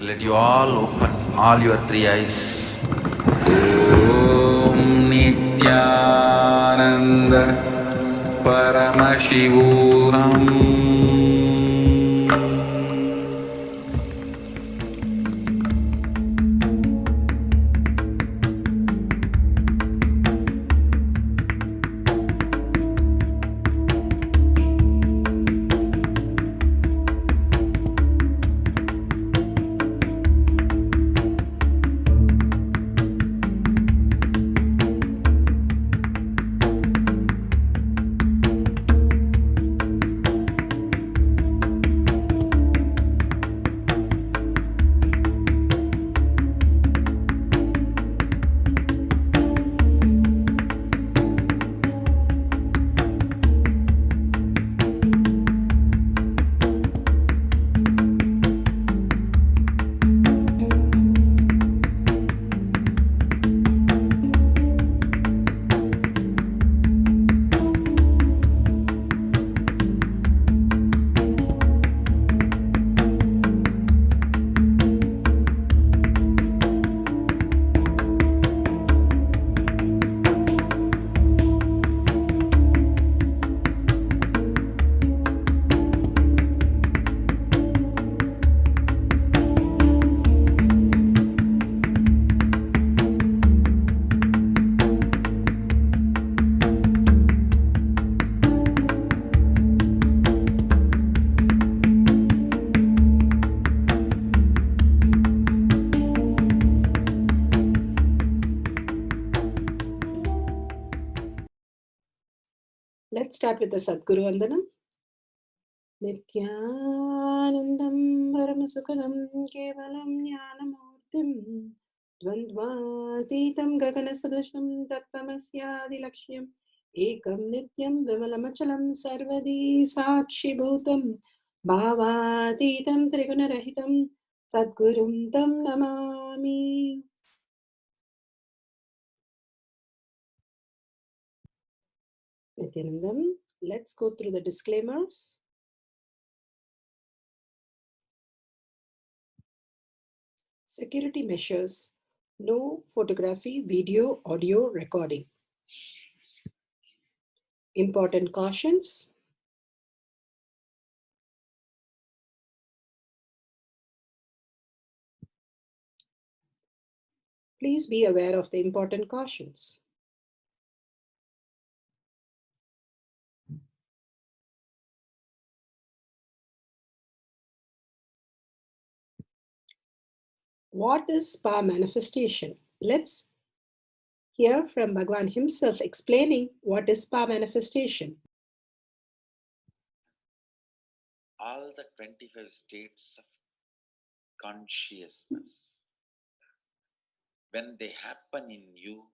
Let you all open all your three eyes. Om Nithyananda Paramashivoham. Let's start with the Sadguru Vandanam. Nithyanandam Paramasukhanam Kevalam Jnanamurtim Dvandvatitam Gaganasadusham Tattvamasyaadilakshya Ekam Nityam Vimalamachalam Sarvadi Sakshi Bhutam Bhavatitam Trigunarahitam Sadgurum Tam Namami. Nithyanandam, let's go through the disclaimers. Security measures: no photography, video, audio recording. Important cautions: please be aware of the important cautions. What is spa manifestation? Let's hear from Bhagwan himself explaining what is spa manifestation. All the 25 states of consciousness, when they happen in you,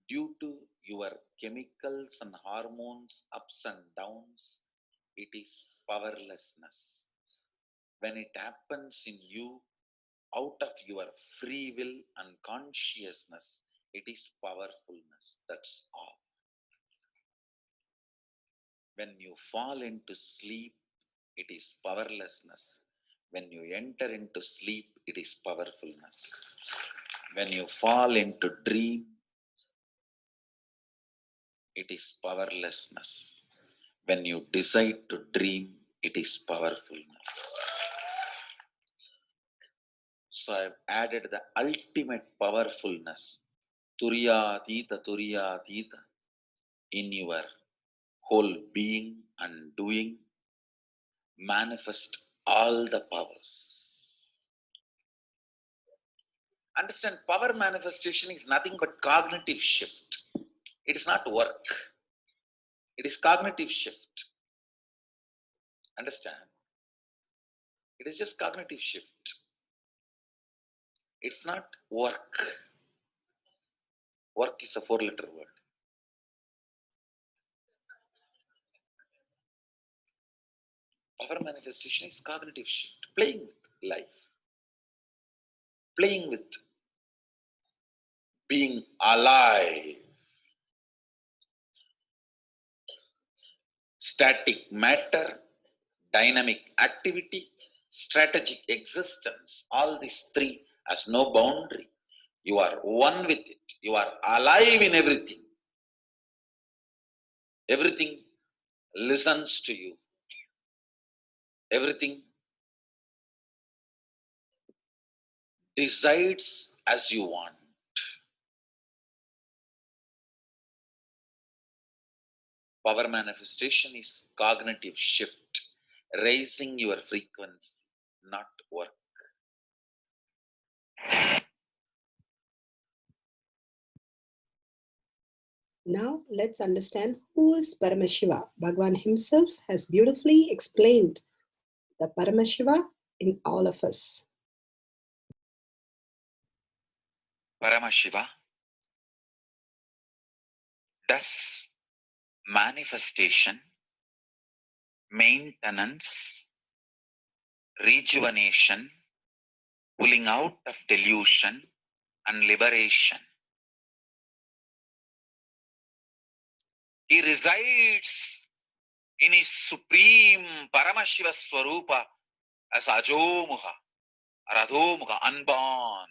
due to your chemicals and hormones ups and downs, it is powerlessness. When it happens in you, out of your free will and consciousness, it is powerfulness. That's all. When you fall into sleep, it is powerlessness. When you enter into sleep, it is powerfulness. When you fall into dream, it is powerlessness. When you decide to dream, it is powerfulness. So I've added the ultimate powerfulness, Turiyatita, in your whole being and doing. Manifest all the powers. Understand, power manifestation is nothing but cognitive shift. It is not work. It is cognitive shift. Understand? It is just cognitive shift. It's not work. Work is a 4-letter word. Power manifestation is cognitive shift. Playing with life. Playing with being alive. Static matter, dynamic activity, strategic existence. All these three has no boundary. You are one with it. You are alive in everything. Everything listens to you. Everything decides as you want. Power manifestation is cognitive shift, raising your frequency, not work. Now let's understand who is Paramashiva. Bhagwan himself has beautifully explained the Paramashiva in all of us. Paramashiva does manifestation, maintenance, rejuvenation, pulling out of delusion, and liberation. He resides in his supreme Paramashiva Swarupa as Ajomuha, Radhomuha, unborn,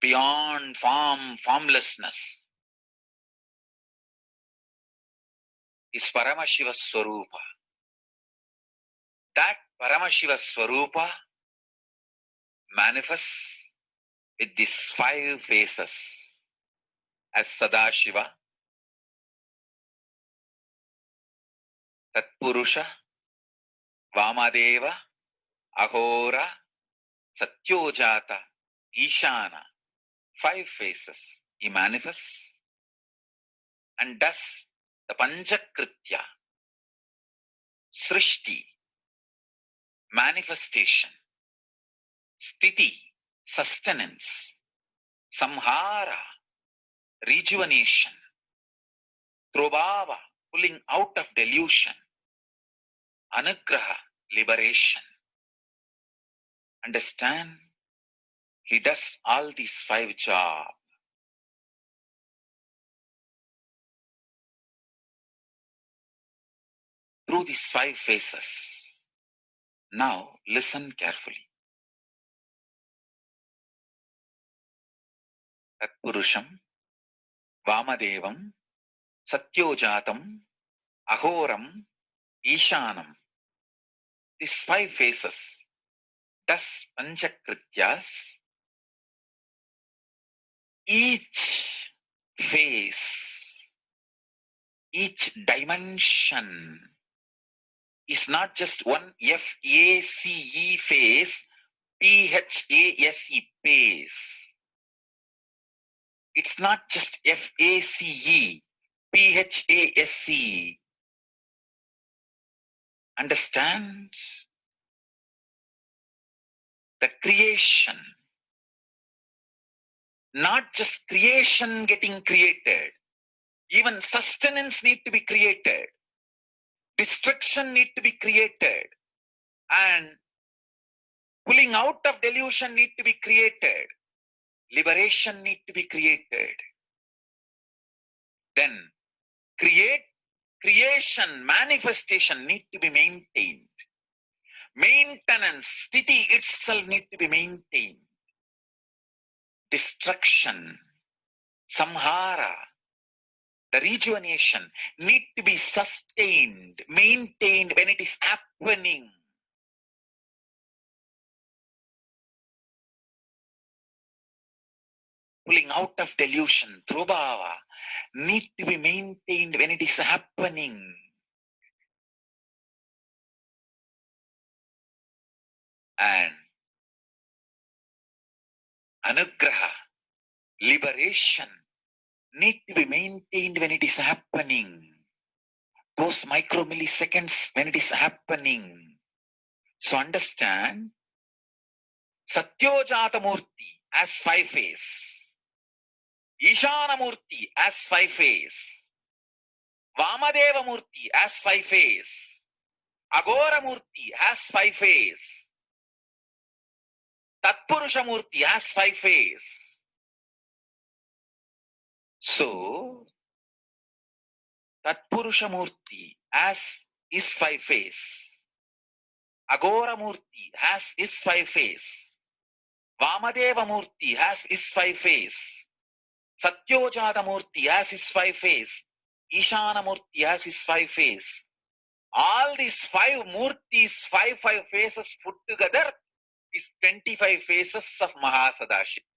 beyond form, formlessness, is Paramashiva Swarupa. That Paramashiva Swarupa manifests with these 5 faces as Sadashiva, Tatpurusha, Vamadeva, Ahora, Satyojata, Ishana. 5 faces he manifests and does the Panchakritya, Srishti, manifestation, Sthiti, sustenance, Samhara, rejuvenation, Trobhava, pulling out of delusion, Anugraha, liberation. Understand? He does all these 5 jobs. Through these 5 phases. Now listen carefully. Tatpurusham, Vamadevam, Satyojatam, Ahoram, Ishanam. These 5 phases does Panchakrityas. Each phase, each dimension is not just one F-A-C-E phase, P-H-A-S-E phase. It's not just F-A-C-E, P-H-A-S-E. Understand? The creation, not just creation getting created, even sustenance need to be created, destruction need to be created, and pulling out of delusion need to be created, liberation need to be created. Then creation, manifestation need to be maintained. Maintenance, sthiti itself need to be maintained. Destruction, samhara, the rejuvenation need to be sustained, maintained when it is happening. Pulling out of delusion, trubhava, need to be maintained when it is happening. And anugraha, liberation, need to be maintained when it is happening. Those micromilliseconds when it is happening. So understand, Satyojata Murti as 5 phase, Ishana Murti as 5 phase, Vamadeva Murti as 5 phase, Agora Murti as 5 phase, Tatpurusha Murti as 5 phase. So, Tatpurusha Murti as is 5 phase. Agora Murti has his 5 face. Vamadeva Murti has his 5 face. Satyojata Murti has his 5 face. Ishana Murti has his 5 face. All these 5 Murtis, five faces put together is 25 faces of Mahasadashiva.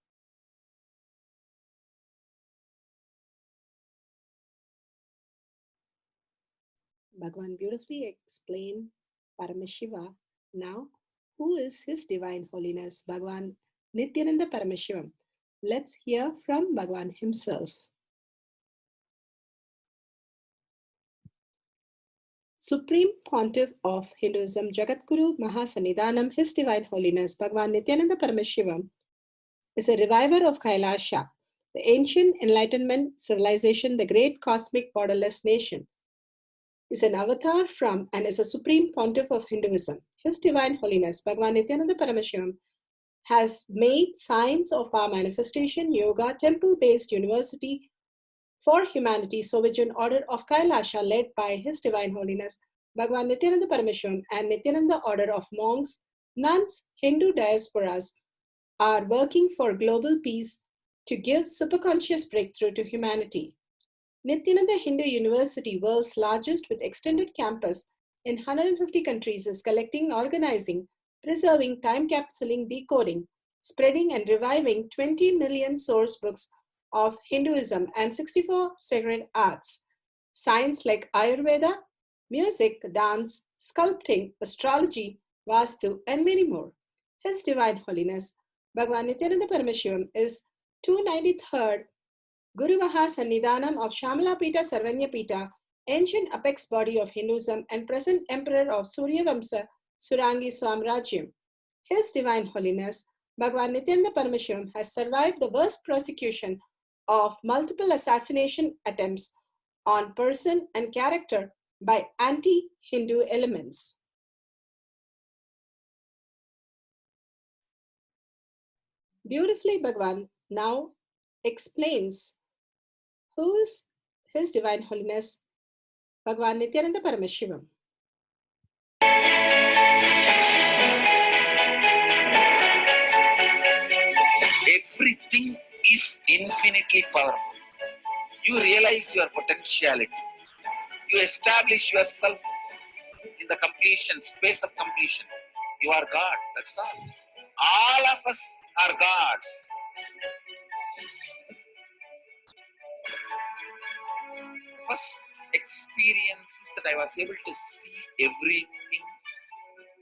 Bhagavan beautifully explained Paramashiva. Now, who is His Divine Holiness, Bhagavan Nithyananda Paramashivam? Let's hear from Bhagavan himself. Supreme Pontiff of Hinduism, Jagadguru Mahasannidhanam, His Divine Holiness, Bhagavan Nithyananda Paramashivam, is a reviver of Kailasha, the ancient Enlightenment civilization, the great cosmic borderless nation. Is an avatar from and is a supreme pontiff of Hinduism. His Divine Holiness, Bhagavan Nithyananda Paramashivam, has made science of our manifestation, yoga, temple-based university for humanity, Sovereign Order of Kailasha, led by His Divine Holiness, Bhagavan Nithyananda Paramashivam, and Nithyananda Order of monks, nuns, Hindu diasporas, are working for global peace to give superconscious breakthrough to humanity. Nithyananda Hindu University, world's largest with extended campus in 150 countries, is collecting, organizing, preserving, time capsuling, decoding, spreading, and reviving 20 million source books of Hinduism and 64 sacred arts, science like Ayurveda, music, dance, sculpting, astrology, Vastu, and many more. His Divine Holiness, Bhagavan Nithyananda Paramashivam, is 293rd Guru Sannidhanam of Shamalapita Sarvanyapita, ancient apex body of Hinduism and present emperor of Suryavamsa Surangi Swamrajyam. His Divine Holiness, Bhagavan Nithyananda Paramashivam, has survived the worst prosecution of multiple assassination attempts on person and character by anti-Hindu elements. Beautifully, Bhagavan now explains who is His Divine Holiness, Bhagavan Nithyananda Paramashivam. Everything is infinitely powerful. You realize your potentiality. You establish yourself in the completion, space of completion. You are God, that's all. All of us are gods. First experience is that I was able to see everything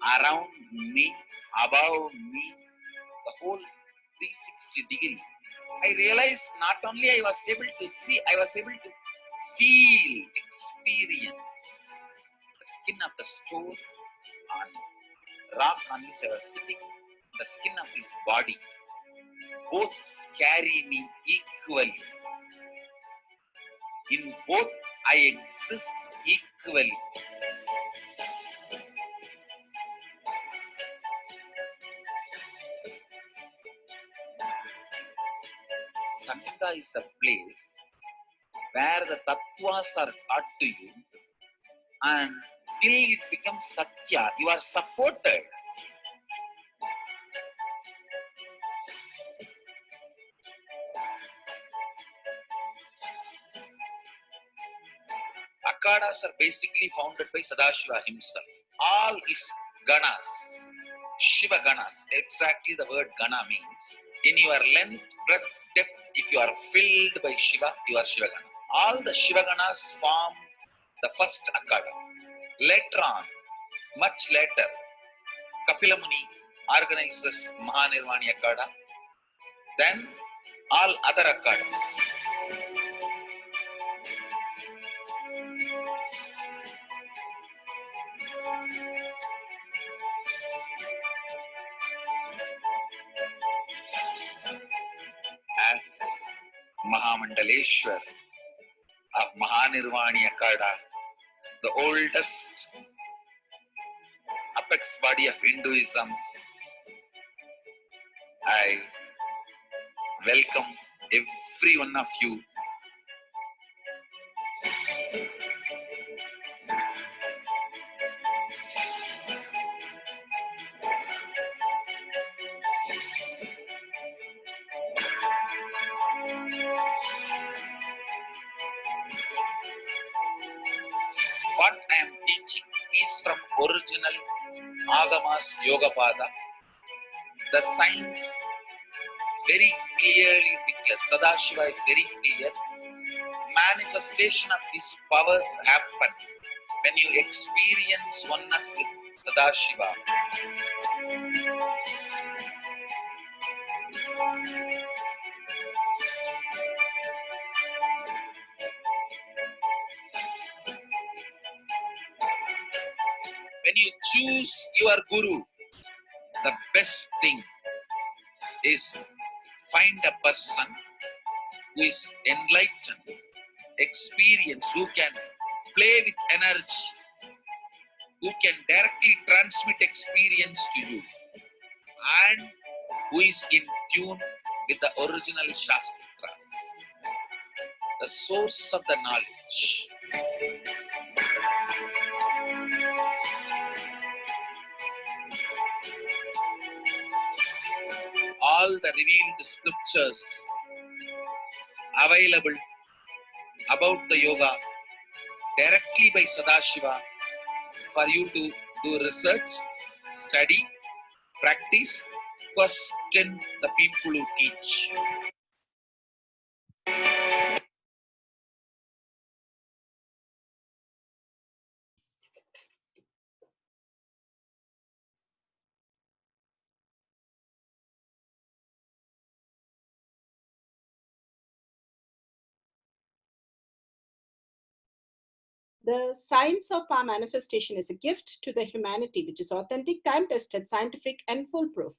around me, above me, the whole 360 degree. I realized not only I was able to see, I was able to feel, experience the skin of the stone on rock on which I was sitting, the skin of this body. Both carry me equally. In both I exist equally. Sangha is a place where the tattvas are taught to you, and till it becomes satya, you are supported. Akhadas are basically founded by Sadashiva himself. All is ganas, Shiva ganas. Exactly the word gana means. In your length, breadth, depth, if you are filled by Shiva, you are Shiva gana. All the Shiva ganas form the first Akhada. Later on, much later, Kapila Muni organizes Mahanirvani Akhada. Then all other Akhadas. As Mahamandaleshwar of Mahanirvani Akhada, the oldest apex body of Hinduism, I welcome every one of you. teaching is from original Agamas Yogapada. The science very clearly declares, Sadashiva is very clear, manifestation of these powers happen when you experience oneness with Sadashiva. When you choose your guru, the best thing is find a person who is enlightened, experienced, who can play with energy, who can directly transmit experience to you, and who is in tune with the original Shastras, the source of the knowledge. All the revealed scriptures available about the yoga directly by Sadashiva for you to do research, study, practice, question the people who teach. The science of power manifestation is a gift to the humanity, which is authentic, time-tested, scientific, and foolproof.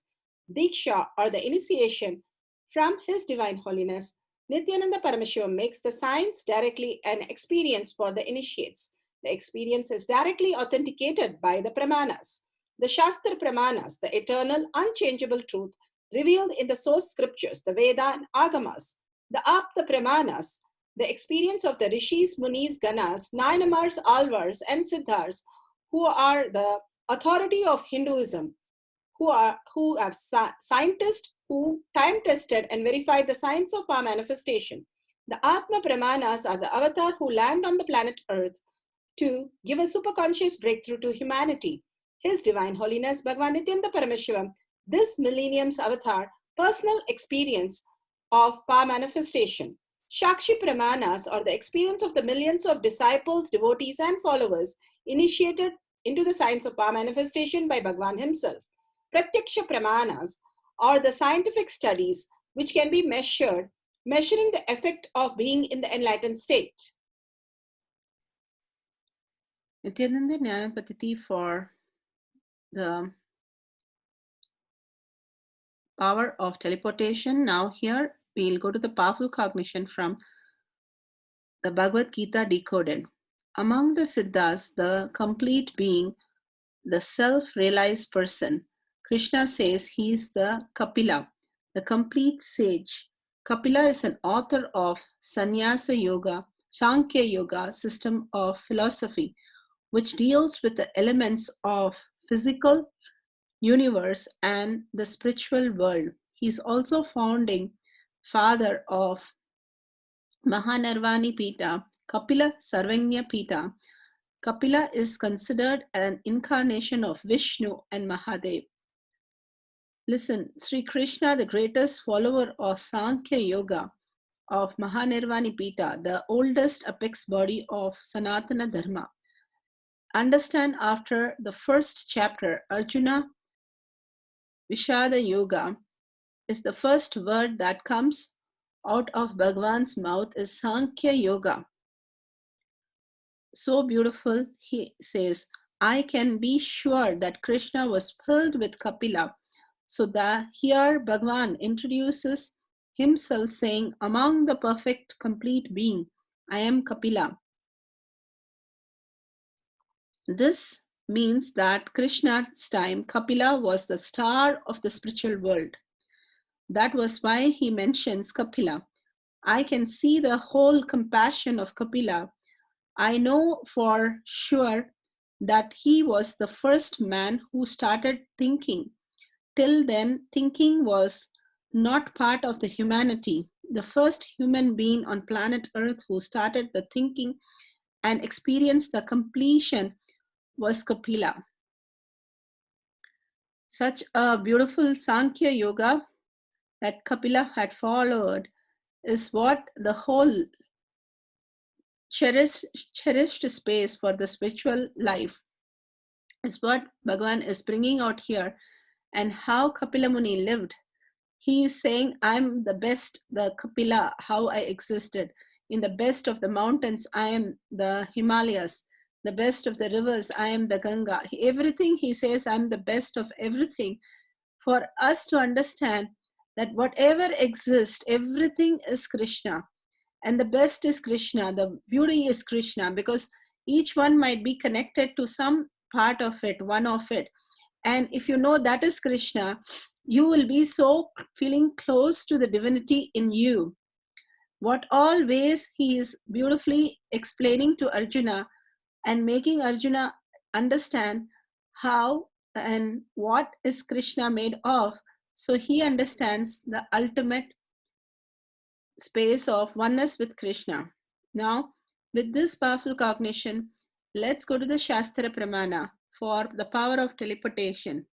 Diksha, or the initiation from His Divine Holiness, Nithyananda Paramashiva makes the science directly an experience for the initiates. The experience is directly authenticated by the Pramanas. The Shastra Pramanas, the eternal, unchangeable truth revealed in the source scriptures, the Veda and Agamas. The Apta Pramanas, the experience of the rishis, munis, ganas, nayanamars, alvars, and siddhars, who are the authority of Hinduism, who have scientists who time tested and verified the science of power manifestation. The Atma Pramanas are the avatar who land on the planet Earth to give a superconscious breakthrough to humanity. His Divine Holiness Bhagavan Nithyananda Paramashivam, this millennium's avatar, personal experience of power manifestation. Shakshi Pramanas, or the experience of the millions of disciples, devotees, and followers initiated into the science of power manifestation by Bhagavan himself. Pratyaksha Pramanas, or the scientific studies which can be measured, measuring the effect of being in the enlightened state. Nithyananda Jnana Paddhati for the power of teleportation. Now here we'll go to the powerful cognition from the Bhagavad Gita decoded. Among the Siddhas, the complete being, the self-realized person, Krishna says he is the Kapila, the complete sage. Kapila is an author of Sannyasa Yoga, Sankhya Yoga system of philosophy, which deals with the elements of physical universe and the spiritual world. He is also founding father of Mahanirvani Pita, Kapila Sarvanya Pita. Kapila is considered an incarnation of Vishnu and Mahadev. Listen, Sri Krishna, the greatest follower of Sankhya Yoga of Mahanirvani Pita, the oldest apex body of Sanatana Dharma. Understand after the first chapter, Arjuna Vishada Yoga is the first word that comes out of Bhagavan's mouth is Sankhya Yoga. So beautiful, he says, I can be sure that Krishna was filled with Kapila. So that here Bhagavan introduces himself saying, among the perfect complete being, I am Kapila. This means that Krishna's time, Kapila was the star of the spiritual world. That was why he mentions Kapila. I can see the whole compassion of Kapila. I know for sure that he was the first man who started thinking. Till then, thinking was not part of the humanity. The first human being on planet Earth who started the thinking and experienced the completion was Kapila. Such a beautiful Sankhya yoga that Kapila had followed is what the whole cherished space for the spiritual life is what Bhagavan is bringing out here, and how Kapila Muni lived. He is saying, I'm the best, the Kapila, how I existed. In the best of the mountains, I am the Himalayas. The best of the rivers, I am the Ganga. Everything he says, I'm the best of everything. For us to understand that whatever exists, everything is Krishna. And the best is Krishna. The beauty is Krishna, because each one might be connected to some part of it, one of it. And if you know that is Krishna, you will be so feeling close to the divinity in you. What all ways he is beautifully explaining to Arjuna and making Arjuna understand how and what is Krishna made of. So he understands the ultimate space of oneness with Krishna. Now, with this powerful cognition, let's go to the Shastra Pramana for the power of teleportation.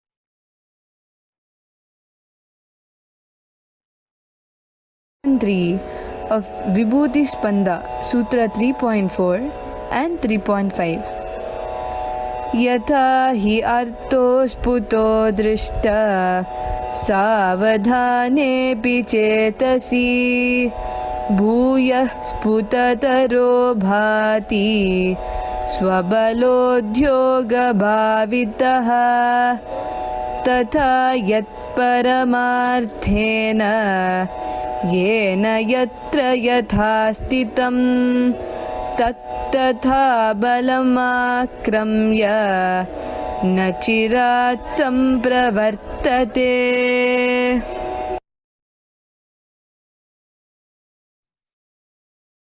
Section 3 of Vibhuti Spanda, Sutra 3.4 and 3.5. Yatha hi arto sputo drishta savadhanepi chetasi bhuyah sputataro bhati swabalodhyoga bhavitaha तथा यत्परमार्थेन येन यत्र यथा स्थितं तत्तथा बलमाक्रम्य न चिरात् सम्प्रवर्तते.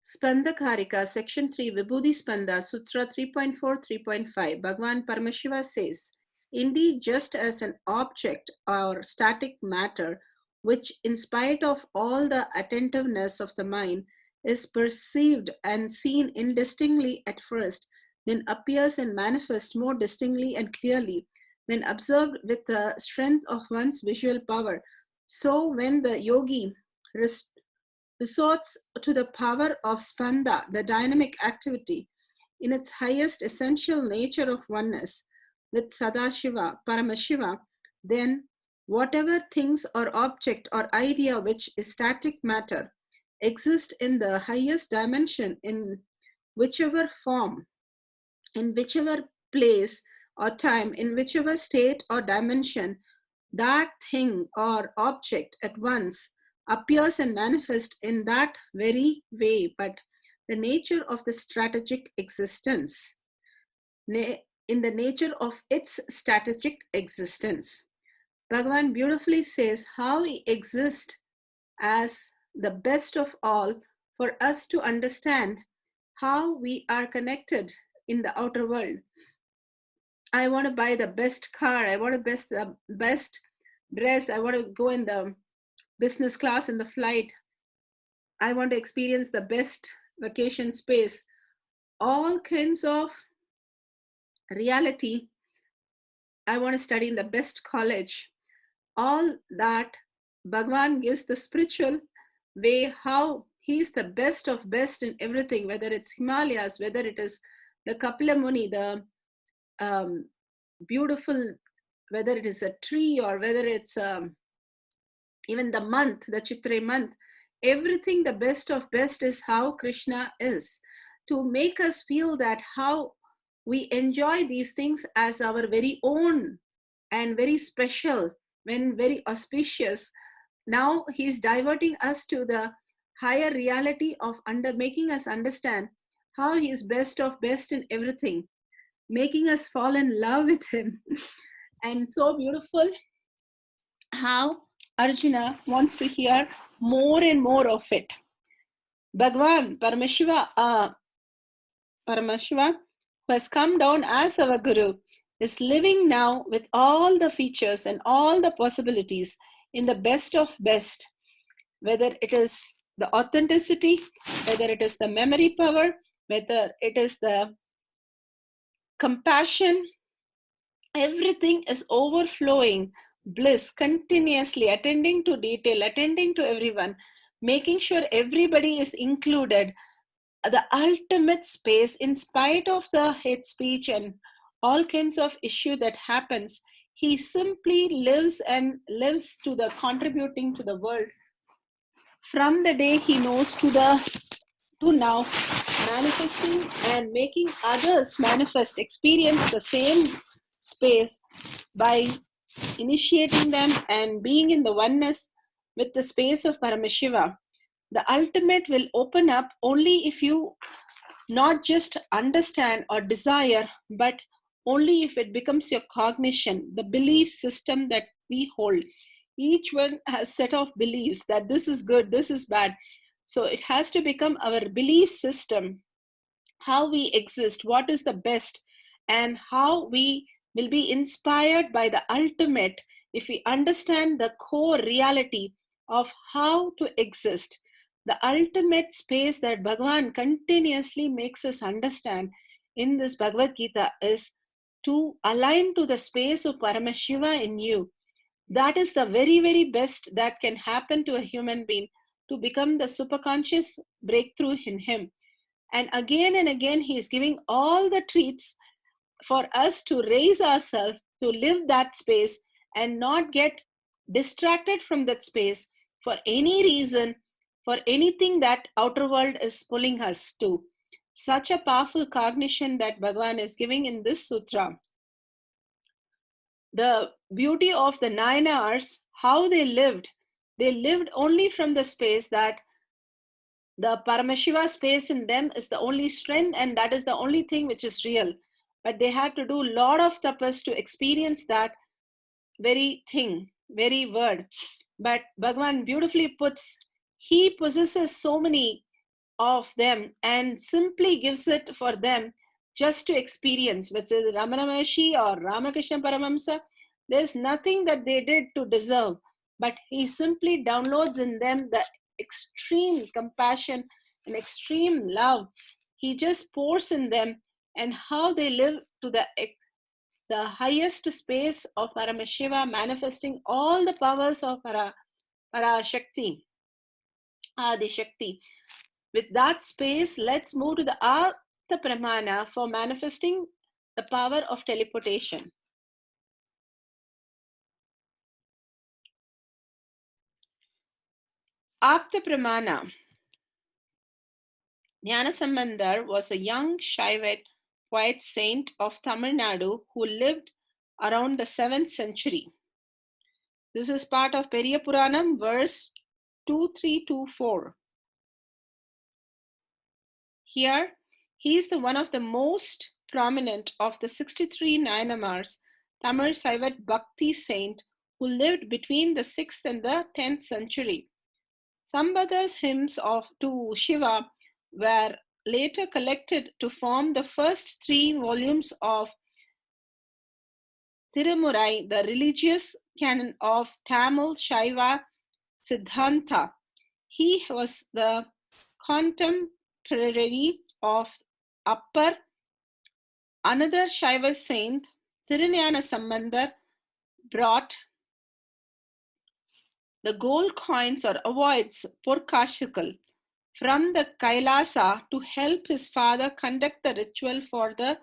Spanda Karika, Section 3, Vibhuti Spanda, Sutra 3.4, 3.5. Bhagavan Paramashiva says, indeed, just as an object or static matter, which in spite of all the attentiveness of the mind, is perceived and seen indistinctly at first, then appears and manifests more distinctly and clearly when observed with the strength of one's visual power. So when the yogi resorts to the power of spanda, the dynamic activity, in its highest essential nature of oneness with Sadashiva, Paramashiva, then whatever things or object or idea which is static matter exist in the highest dimension in whichever form, in whichever place or time, in whichever state or dimension, that thing or object at once appears and manifests in that very way, but the nature of the strategic existence, in the nature of its strategic existence. Bhagavan beautifully says how he exists as the best of all for us to understand how we are connected in the outer world. I want to buy the best car. I want to best the best dress. I want to go in the business class in the flight. I want to experience the best vacation space. All kinds of reality. I want to study in the best college. All that Bhagwan gives the spiritual way, how he's the best of best in everything, whether it's Himalayas, whether it is the Kapila Muni, the beautiful, whether it is a tree or whether it's even the month, the Chitre month, everything the best of best is how Krishna is, to make us feel that how we enjoy these things as our very own and very special, when very auspicious. Now he's diverting us to the higher reality of making us understand how he is best of best in everything, making us fall in love with him. And so beautiful how Arjuna wants to hear more and more of it. Bhagwan, Paramashiva, who has come down as our Guru, is living now with all the features and all the possibilities in the best of best, whether it is the authenticity, whether it is the memory power, whether it is the compassion, everything is overflowing, bliss, continuously attending to detail, attending to everyone, making sure everybody is included, the ultimate space in spite of the hate speech and all kinds of issue that happens. He simply lives and lives to the contributing to the world from the day he knows to now, manifesting and making others manifest, experience the same space by initiating them and being in the oneness with the space of Paramashiva. The ultimate will open up only if you not just understand or desire, but only if it becomes your cognition, the belief system that we hold. Each one has set of beliefs that this is good, this is bad. So it has to become our belief system, how we exist, what is the best, and how we will be inspired by the ultimate if we understand the core reality of how to exist. The ultimate space that Bhagavan continuously makes us understand in this Bhagavad Gita is to align to the space of Paramashiva in you. That is the very, very best that can happen to a human being, to become the superconscious breakthrough in him. And again, he is giving all the treats for us to raise ourselves, to live that space and not get distracted from that space for any reason, for anything that outer world is pulling us to. Such a powerful cognition that Bhagavan is giving in this sutra. The beauty of the 9 hours, how they lived only from the space that the Paramashiva space in them is the only strength, and that is the only thing which is real. But they had to do a lot of tapas to experience that very thing, very word. But Bhagavan beautifully puts, he possesses so many of them and simply gives it for them just to experience, which is Ramana Maharshi or Ramakrishna Paramahamsa. There's nothing that they did to deserve, but he simply downloads in them the extreme compassion and extreme love. He just pours in them, and how they live to the highest space of Paramashiva, manifesting all the powers of Parashakti, Adi Shakti. With that space, let's move to the Artha Pramana for manifesting the power of teleportation. Apta Pramana. Jnana Sambandar was a young Shaivat poet saint of Tamil Nadu who lived around the 7th century. This is part of Periya Puranam, verse 2324. Here, he is the one of the most prominent of the 63 Nayanamars, Tamil Saivat Bhakti saint who lived between the 6th and the 10th century. Sambada's hymns to Shiva were later collected to form the first 3 volumes of Tirumurai, the religious canon of Tamil Shaiva Siddhanta. He was the contemporary of Appar, another Shaiva saint. Tirunjana Sambandar brought the gold coins or avoids Purkashikal from the Kailasa to help his father conduct the ritual for the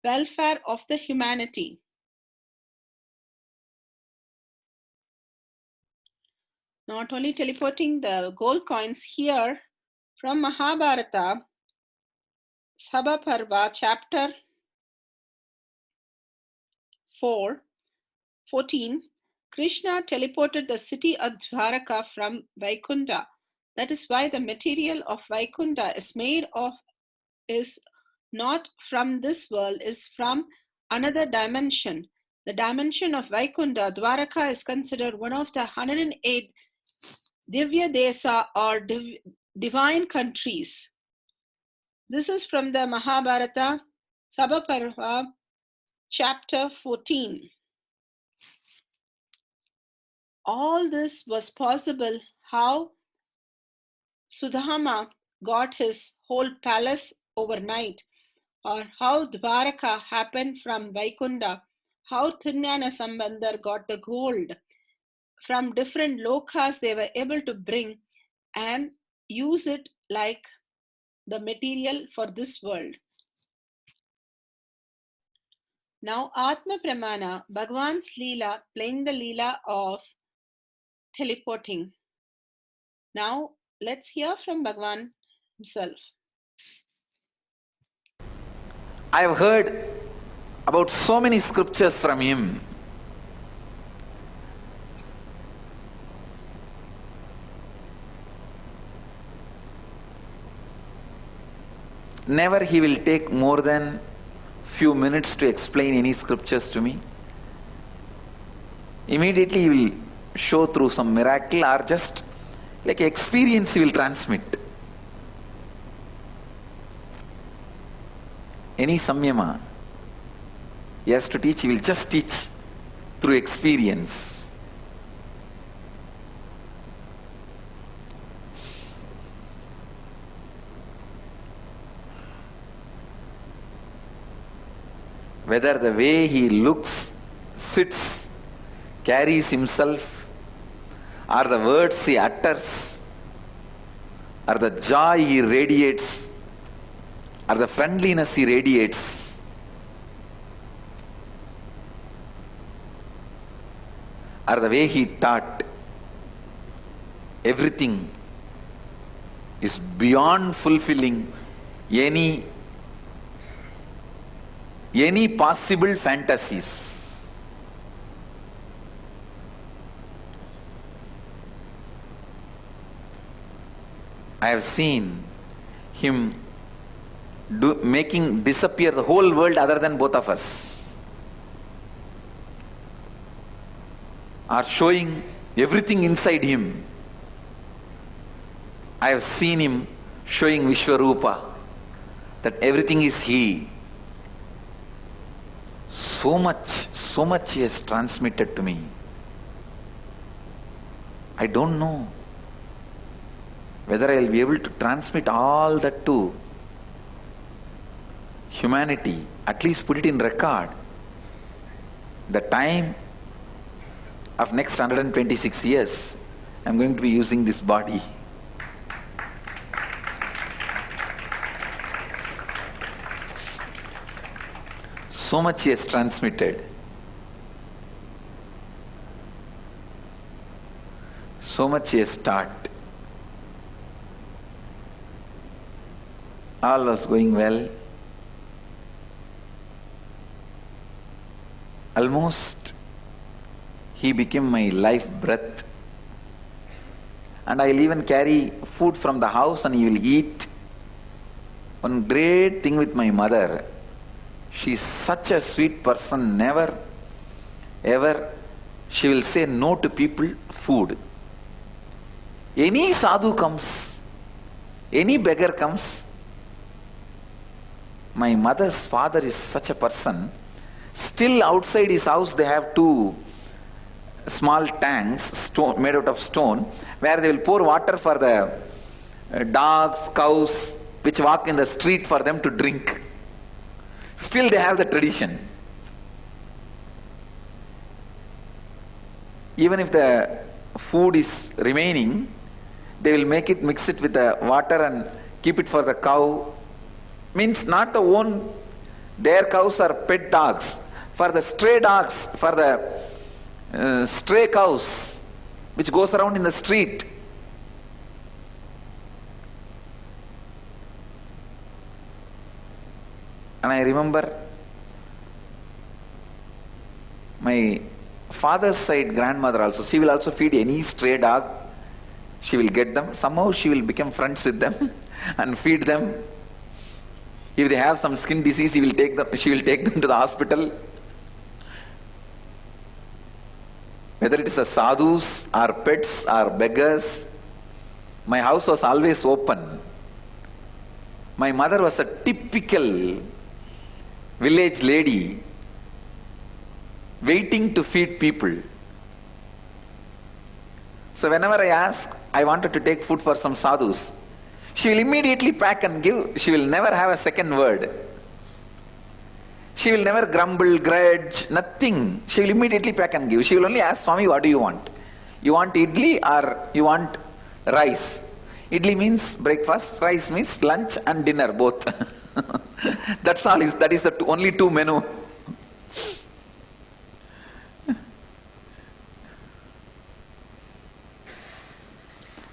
welfare of the humanity. Not only teleporting the gold coins here from Mahabharata, Sabha Parva, chapter 14, Krishna teleported the city of Dwaraka from Vaikunta. That is why the material of Vaikunta is not from this world, is from another dimension. The dimension of Vaikunta, Dwaraka, is considered one of the 108 Divya Desa or divine countries. This is from the Mahabharata, Sabha Parva, chapter 14. All this was possible how Sudhama got his whole palace overnight. or how Dvaraka happened from Vaikunda, how Nithyananda Sambandar got the gold from different lokas they were able to bring and use it like the material for this world. Now, Atma Pramana, Bhagwan's Leela, playing the Leela of teleporting. Now, let's hear from Bhagwan himself. I have heard about so many scriptures from him. Never he will take more than few minutes to explain any scriptures to me. Immediately he will show through some miracle or just like experience he will transmit. Any samyama he has to teach, he will just teach through experience. Whether the way he looks, sits, carries himself, or the words he utters, or the joy he radiates, or the friendliness he radiates, or the way he taught, everything is beyond fulfilling any possible fantasies. I have seen him making disappear the whole world other than both of us, or showing everything inside him. I have seen him showing Vishwarupa, that everything is he. So much he has transmitted to me. I don't know whether I will be able to transmit all that to humanity, at least put it in record. The time of next 126 years, I am going to be using this body. So much he has transmitted. So much he has taught. All was going well. Almost he became my life breath. And I'll even carry food from the house and he will eat. One great thing with my mother, she is such a sweet person, never ever she will say no to people food. Any sadhu comes, any beggar comes. My mother's father is such a person. Still outside his house they have two small tanks made out of stone, where they will pour water for the dogs, cows which walk in the street for them to drink. Still they have the tradition. Even if the food is remaining, they will mix it with the water and keep it for the cow. Means not the own, their cows are pet dogs. For the stray dogs, for the stray cows which goes around in the street. And I remember my father's side grandmother also, she will also feed any stray dog. She will get them. Somehow she will become friends with them and feed them. If they have some skin disease, she will take them to the hospital. Whether it is a sadhus or pets or beggars, my house was always open. My mother was a typical village lady waiting to feed people. So whenever I wanted to take food for some sadhus, she will immediately pack and give. She will never have a second word. She will never grumble, grudge, nothing. She will immediately pack and give. She will only ask, Swami, what do you want? You want idli or you want rice? Idli means breakfast, rice means lunch and dinner, both. That's all. That is the only two menu.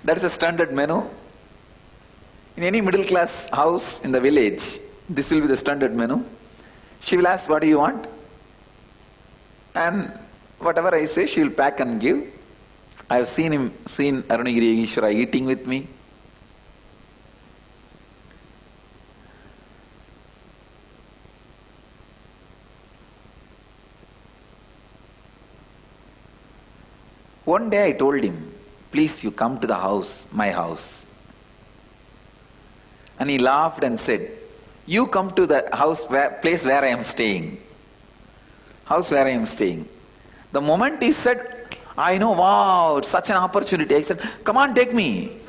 That is a standard menu. In any middle class house in the village, this will be the standard menu. She will ask, what do you want? And whatever I say, she will pack and give. I have seen Arunagiri Ishvara eating with me. One day I told him, please you come to the house, my house. And he laughed and said, you come to the place where I am staying. House where I am staying. The moment he said, I know, wow, it's such an opportunity. I said, come on, take me.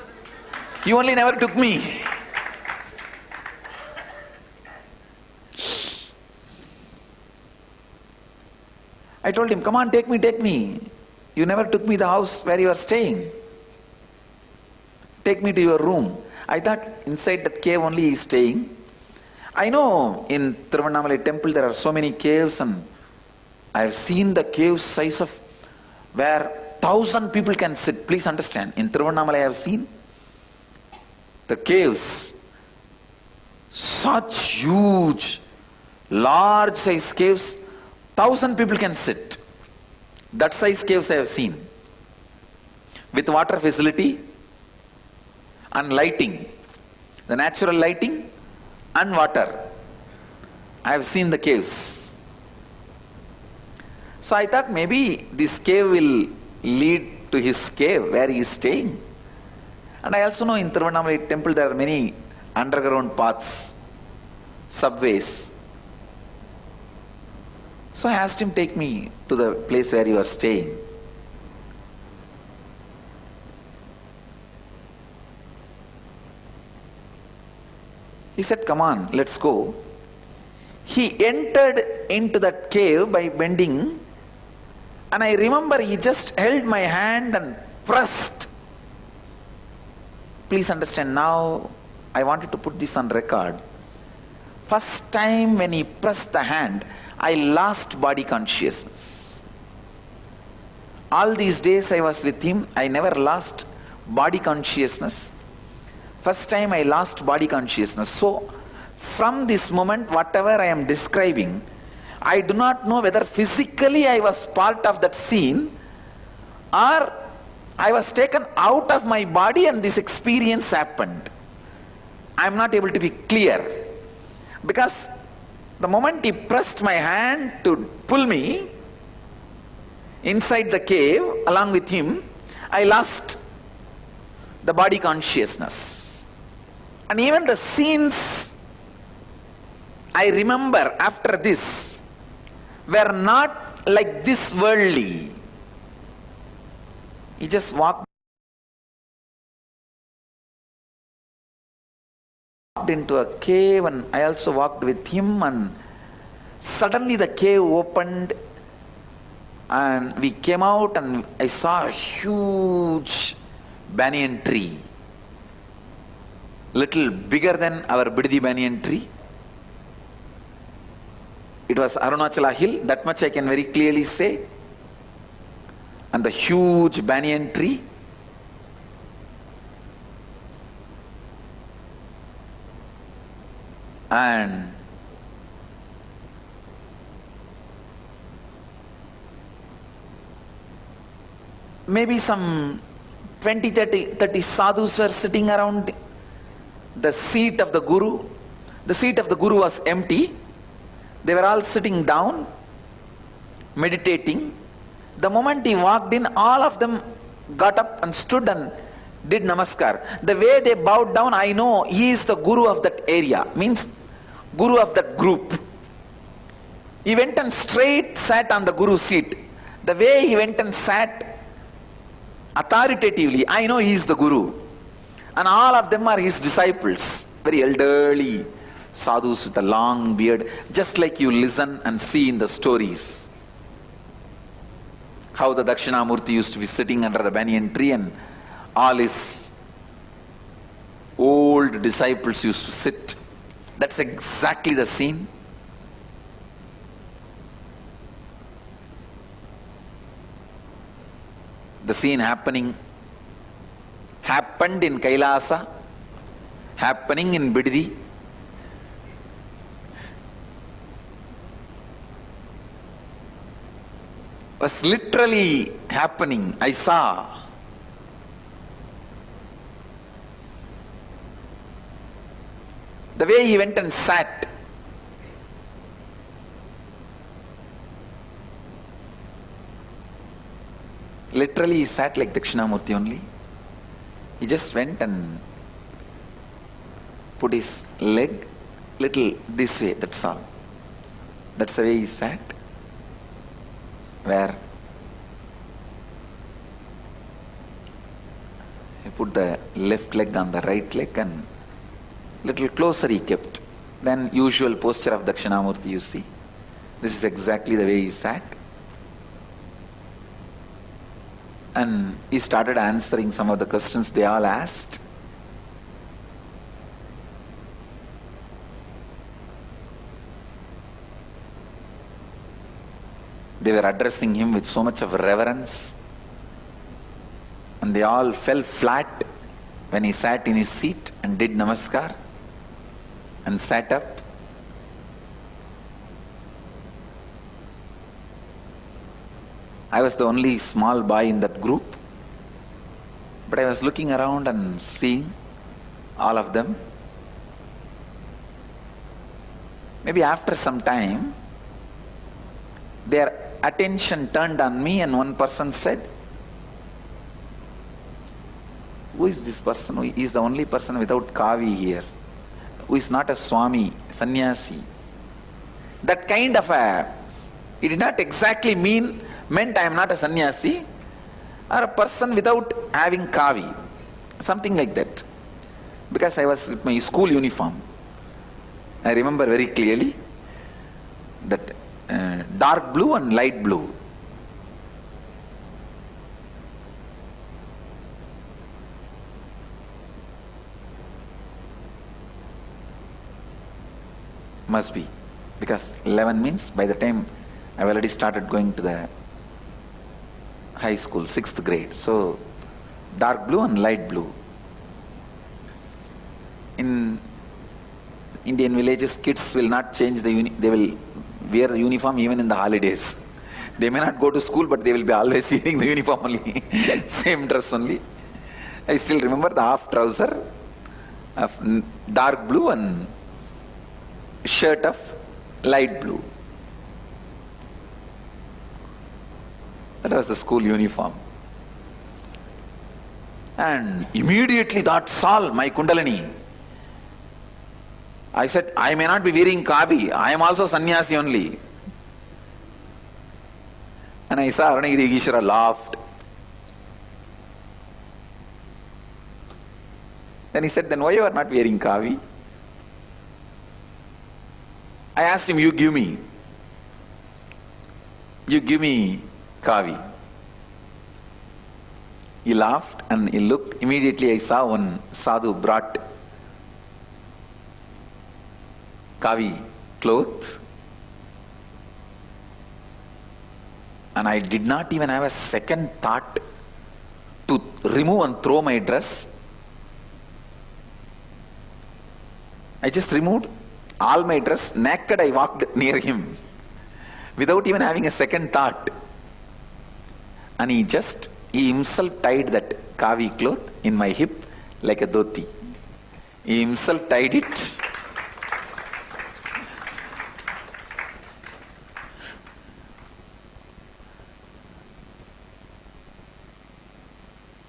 You only never took me. I told him, come on, take me. You never took me to the house where you are staying. Take me to your room. I thought inside that cave only he is staying. I know in Tiruvannamalai temple there are so many caves, and I have seen the cave size of where 1,000 people can sit. Please understand, in Tiruvannamalai I have seen the caves, such huge, large size caves, 1,000 people can sit. That size caves I have seen, with water facility and lighting, the natural lighting and water. I have seen the caves. So I thought maybe this cave will lead to his cave where he is staying. And I also know in Tiruvannamalai temple there are many underground paths, subways. So I asked him, take me to the place where you are staying. He said, come on, let's go. He entered into that cave by bending, and I remember he just held my hand and pressed. Please understand, now I wanted to put this on record. First time when he pressed the hand, I lost body consciousness. All these days I was with him, I never lost body consciousness. First time I lost body consciousness. So, from this moment, whatever I am describing, I do not know whether physically I was part of that scene or I was taken out of my body and this experience happened. I am not able to be clear. Because the moment he pressed my hand to pull me inside the cave along with him, I lost the body consciousness. And even the scenes I remember after this were not like this worldly. He just walked into a cave, and I also walked with him, and suddenly the cave opened and we came out and I saw a huge banyan tree, little bigger than our Biddi banyan tree. It was Arunachala hill, that much I can very clearly say. And the huge banyan tree. And maybe some 20-30 sadhus were sitting around the seat of the Guru. The seat of the Guru was empty. They were all sitting down, meditating. The moment he walked in, all of them got up and stood and did namaskar. The way they bowed down, I know he is the Guru of that area, means Guru of that group. He went and straight sat on the Guru's seat. The way he went and sat authoritatively, I know he is the Guru. And all of them are his disciples, very elderly, sadhus with a long beard, just like you listen and see in the stories. How the Dakshinamurti used to be sitting under the banyan tree and all his old disciples used to sit. That's exactly the scene. The scene happened in Kailasa, happening in Biddi. Was literally happening. I saw. The way he went and sat. Literally he sat like Dakshinamurti only. He just went and put his leg little this way, that's all. That's the way he sat. Where he put the left leg on the right leg and little closer he kept. Then usual posture of Dakshinamurti, you see. This is exactly the way he sat. And he started answering some of the questions they all asked. They were addressing him with so much of reverence. And they all fell flat when he sat in his seat and did namaskar and sat up. I was the only small boy in that group, but I was looking around and seeing all of them. Maybe after some time, their attention turned on me and one person said, "Who is this person? He is the only person without kavi here, who is not a swami, sannyasi." That kind of it did not exactly meant I am not a sannyasi or a person without having kavi, something like that. Because I was with my school uniform. I remember very clearly that dark blue and light blue. Must be, because 11 means by the time I've already started going to the high school, 6th grade. So dark blue and light blue. In Indian villages, kids will not change they will wear the uniform even in the holidays. They may not go to school, but they will be always wearing the uniform only, same dress only. I still remember the half trouser of dark blue and shirt of light blue. That was the school uniform. And immediately that's all, my Kundalini. I said, I may not be wearing kavi, I am also sannyasi only. And I saw Aranagiri Ishvara laughed. Then he said, then why you are not wearing kavi? I asked him, you give me kavi. He laughed and he looked. Immediately I saw one sadhu brought kavi clothes. And I did not even have a second thought to remove and throw my dress. I just removed all my dress, naked I walked near him without even having a second thought. And he himself tied that kavi cloth in my hip like a dhoti. He himself tied it.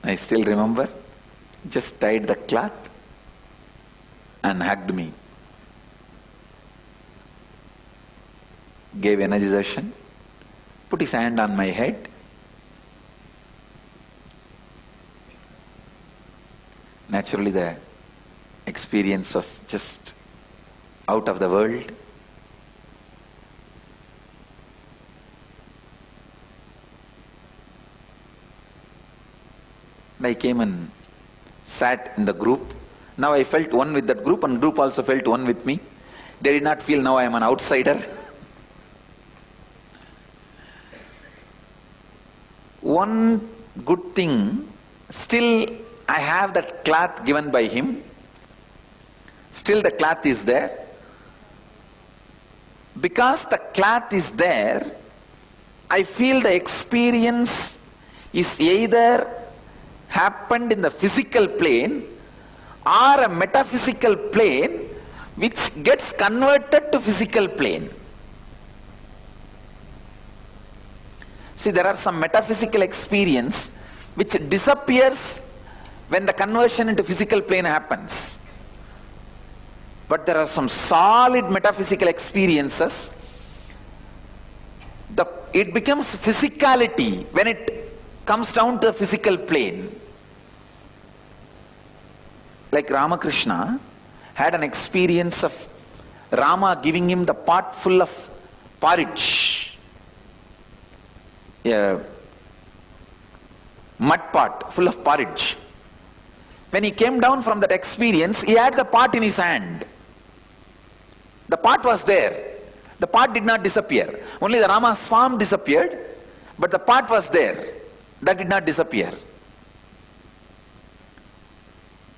I still remember, just tied the cloth and hugged me. Gave energization, put his hand on my head. Naturally the experience was just out of the world. And I came and sat in the group. Now I felt one with that group, and group also felt one with me. They did not feel now I am an outsider. One good thing, still I have that cloth given by him. Still the cloth is there. Because the cloth is there, I feel the experience is either happened in the physical plane or a metaphysical plane which gets converted to physical plane. See, there are some metaphysical experience which disappears when the conversion into physical plane happens. But there are some solid metaphysical experiences. It becomes physicality when it comes down to the physical plane. Like Ramakrishna had an experience of Rama giving him the pot full of porridge. A mud pot full of porridge. When he came down from that experience, he had the pot in his hand. The pot was there. The pot did not disappear. Only the Rama's form disappeared, but the pot was there. That did not disappear.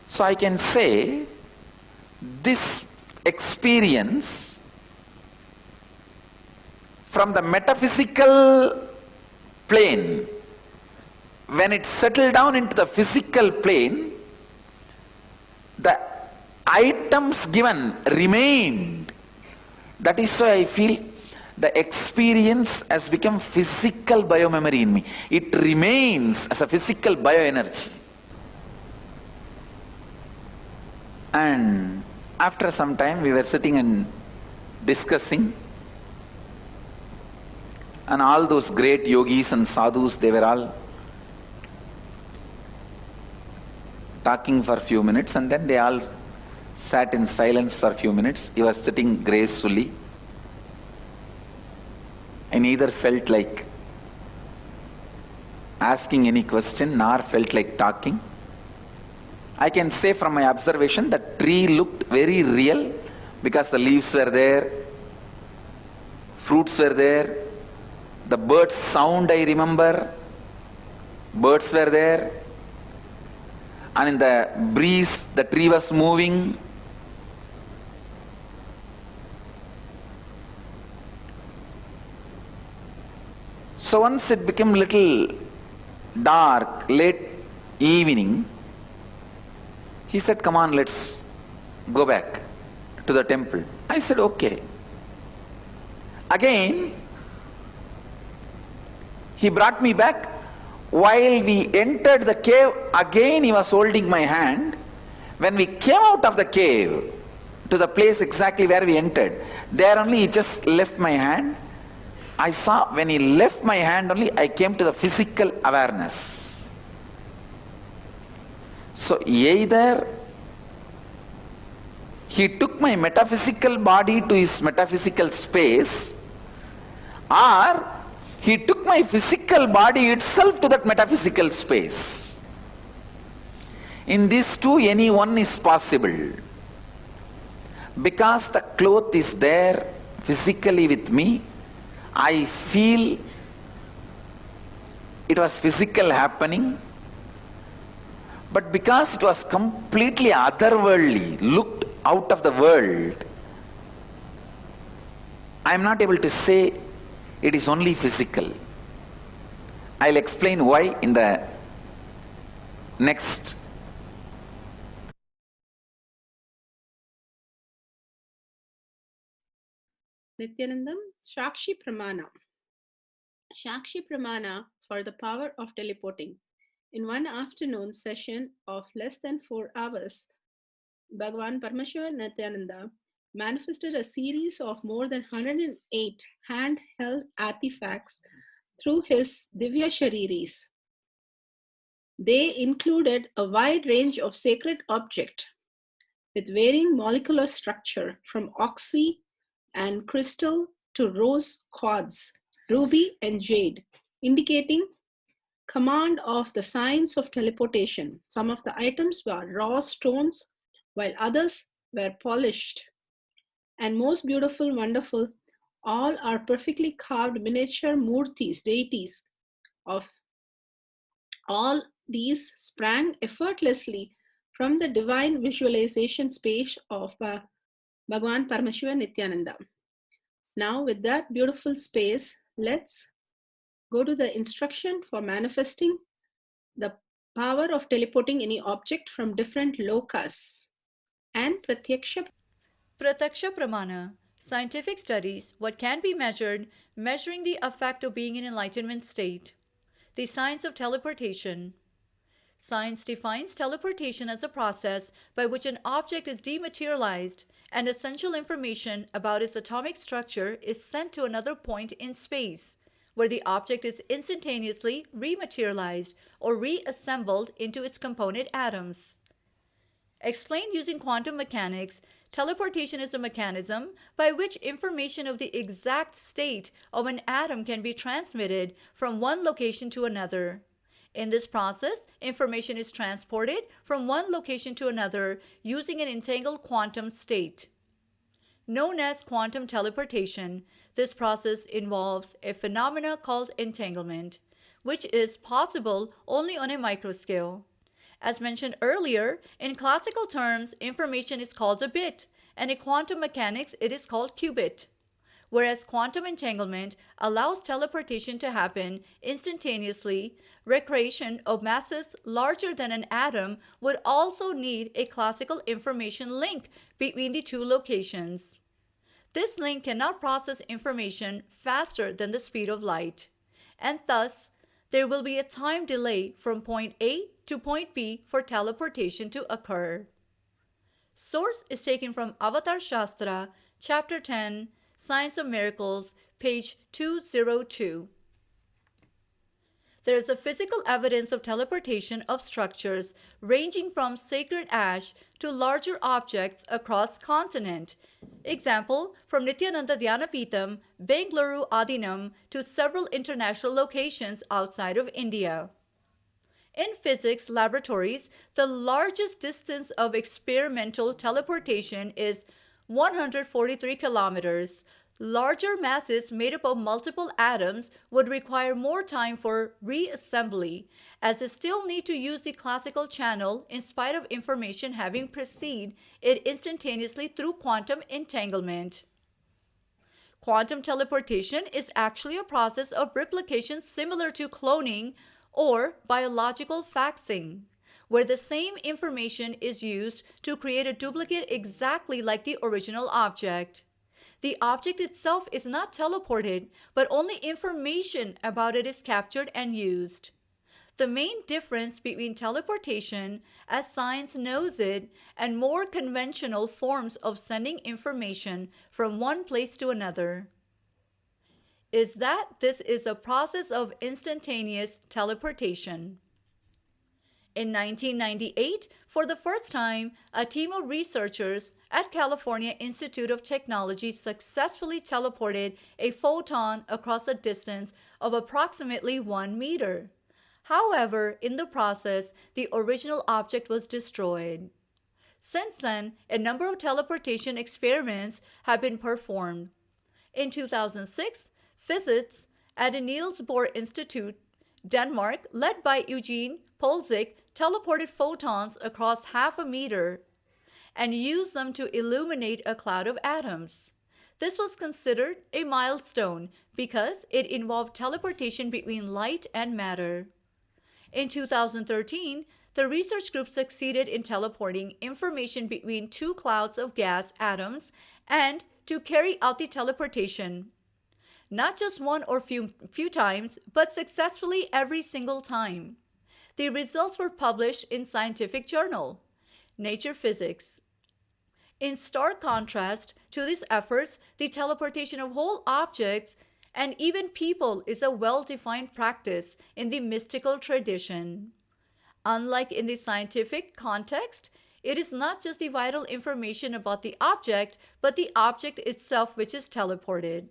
So I can say, this experience from the metaphysical plane, when it settled down into the physical plane, the items given remained. That is why I feel the experience has become physical biomemory in me. It remains as a physical bioenergy. And after some time we were sitting and discussing, and all those great yogis and sadhus, they were all talking for a few minutes, and then they all sat in silence for a few minutes. He was sitting gracefully. I neither felt like asking any question nor felt like talking. I can say from my observation that tree looked very real because the leaves were there, fruits were there, the bird's sound I remember, birds were there, and in the breeze the tree was moving. So once it became little dark, late evening, he said, "Come on, let's go back to the temple." I said, "Okay." Again, he brought me back. While we entered the cave, again he was holding my hand. When we came out of the cave to the place exactly where we entered, there only he just left my hand. I saw when he left my hand only, I came to the physical awareness. So either he took my metaphysical body to his metaphysical space, or he took my physical body itself to that metaphysical space. In these two, any one is possible. Because the cloth is there physically with me, I feel it was physical happening, but because it was completely otherworldly, looked out of the world, I am not able to say it is only physical. I'll explain why in the next. Nithyanandam, Shakshi Pramana. Shakshi Pramana for the power of teleporting. In one afternoon session of less than 4 hours, Bhagavan Parameshwar Nithyananda manifested a series of more than 108 handheld artifacts through his Divya Shariris. They included a wide range of sacred objects, with varying molecular structure from oxy and crystal to rose quartz, ruby, and jade, indicating command of the science of teleportation. Some of the items were raw stones, while others were polished. And most beautiful, wonderful, all are perfectly carved miniature murtis, deities of all these sprang effortlessly from the divine visualization space of Bhagavan Paramashiva Nithyananda. Now, with that beautiful space, let's go to the instruction for manifesting the power of teleporting any object from different lokas and pratyaksha. Pratyaksha Pramana. Scientific studies, what can be measured, measuring the effect of being in enlightenment state. The science of teleportation. Science defines teleportation as a process by which an object is dematerialized and essential information about its atomic structure is sent to another point in space, where the object is instantaneously rematerialized or reassembled into its component atoms. Explained using quantum mechanics, teleportation is a mechanism by which information of the exact state of an atom can be transmitted from one location to another. In this process, information is transported from one location to another using an entangled quantum state. Known as quantum teleportation, this process involves a phenomena called entanglement, which is possible only on a microscale. As mentioned earlier, in classical terms, information is called a bit, and in quantum mechanics, it is called qubit. Whereas quantum entanglement allows teleportation to happen instantaneously, recreation of masses larger than an atom would also need a classical information link between the two locations. This link cannot process information faster than the speed of light, and thus there will be a time delay from point A to point B for teleportation to occur. Source is taken from Avatar Shastra, Chapter 10, Science of Miracles, page 202. There is a physical evidence of teleportation of structures ranging from sacred ash to larger objects across continent. Example, from Nithyananda Dhyanapitham, Bengaluru Adinam to several international locations outside of India. In physics laboratories, the largest distance of experimental teleportation is 143 kilometers. Larger masses made up of multiple atoms would require more time for reassembly, as they still need to use the classical channel in spite of information having preceded it instantaneously through quantum entanglement. Quantum teleportation is actually a process of replication similar to cloning or biological faxing, where the same information is used to create a duplicate exactly like the original object. The object itself is not teleported, but only information about it is captured and used. The main difference between teleportation, as science knows it, and more conventional forms of sending information from one place to another is that this is a process of instantaneous teleportation. In 1998, for the first time, a team of researchers at California Institute of Technology successfully teleported a photon across a distance of approximately 1 meter. However, in the process, the original object was destroyed. Since then, a number of teleportation experiments have been performed. In 2006, physicists at the Niels Bohr Institute, Denmark, led by Eugene Polzik, teleported photons across half a meter and used them to illuminate a cloud of atoms. This was considered a milestone because it involved teleportation between light and matter. In 2013, the research group succeeded in teleporting information between two clouds of gas atoms and to carry out the teleportation. Not just one or few times, but successfully every single time. The results were published in scientific journal, Nature Physics. In stark contrast to these efforts, the teleportation of whole objects and even people is a well-defined practice in the mystical tradition. Unlike in the scientific context, It is not just the vital information about the object, but the object itself which is teleported.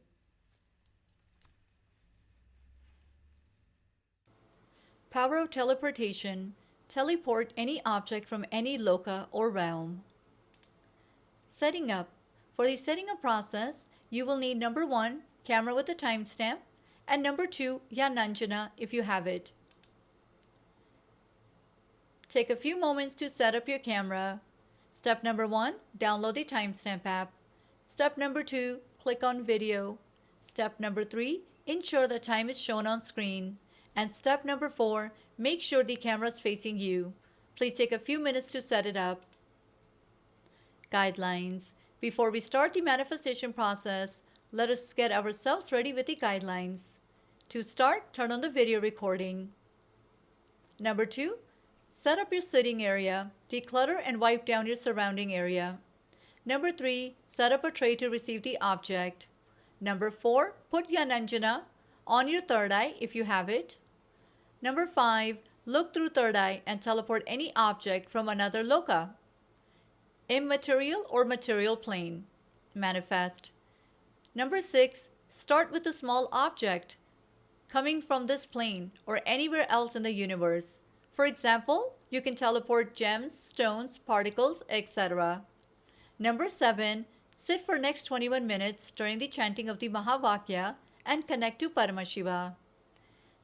Power of teleportation. Teleport any object from any loka or realm. Setting up. For the setting up process, you will need number 1, camera with a timestamp, and number 2, Jnana if you have it. Take a few moments to set up your camera. Step number 1, download the timestamp app. Step number 2, click on video. Step number 3, ensure the time is shown on screen. And step number 4, make sure the camera is facing you. Please take a few minutes to set it up. Guidelines. Before we start the manifestation process, let us get ourselves ready with the guidelines. To start, turn on the video recording. Number 2, set up your sitting area. Declutter and wipe down your surrounding area. Number 3, set up a tray to receive the object. Number 4, put Jnana on your third eye if you have it. Number 5, look through third eye and teleport any object from another loka. Immaterial or material plane. Manifest. Number 6, start with a small object coming from this plane or anywhere else in the universe. For example, you can teleport gems, stones, particles, etc. Number 7, sit for next 21 minutes during the chanting of the Mahavakya and connect to Paramashiva.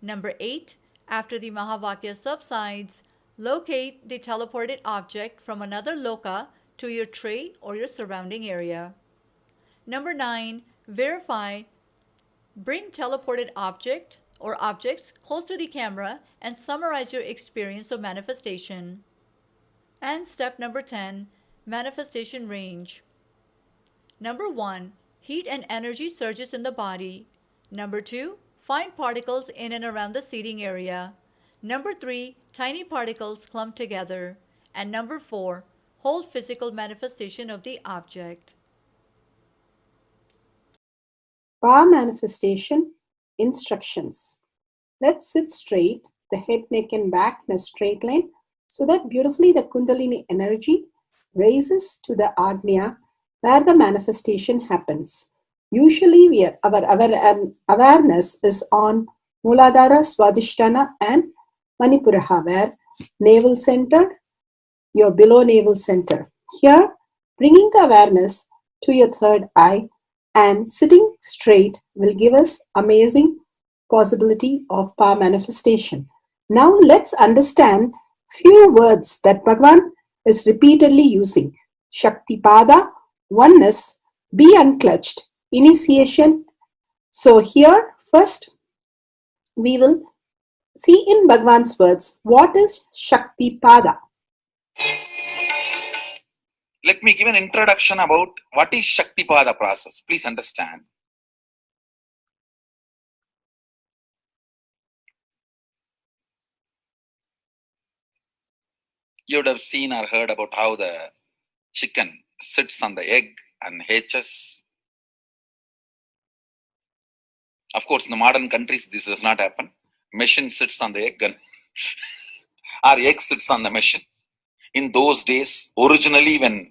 Number 8, after the Mahavakya subsides, locate the teleported object from another loka to your tray or your surrounding area. Number 9, verify. Bring teleported object or objects close to the camera and summarize your experience of manifestation. And step number 10, manifestation range. Number 1, heat and energy surges in the body. Number 2, fine particles in and around the seating area. Number 3, tiny particles clumped together. And number 4, whole physical manifestation of the object. Power manifestation instructions. Let's sit straight, the head, neck, and back in a straight line, so that beautifully the Kundalini energy raises to the Agnya where the manifestation happens. Usually, our awareness is on Muladhara, Swadhisthana, and Manipuraha, where navel center, your below navel center. Here, bringing the awareness to your third eye and sitting straight will give us amazing possibility of power manifestation. Now let's understand few words that Bhagavan is repeatedly using. Shaktipada, oneness, be unclutched, initiation. So here first we will see in Bhagavan's words what is Shaktipada. Let me give an introduction about what is Shaktipada process. Please understand. You would have seen or heard about how the chicken sits on the egg and hatches. Of course, in the modern countries, this does not happen. Machine sits on the egg and our egg sits on the machine. In those days, originally when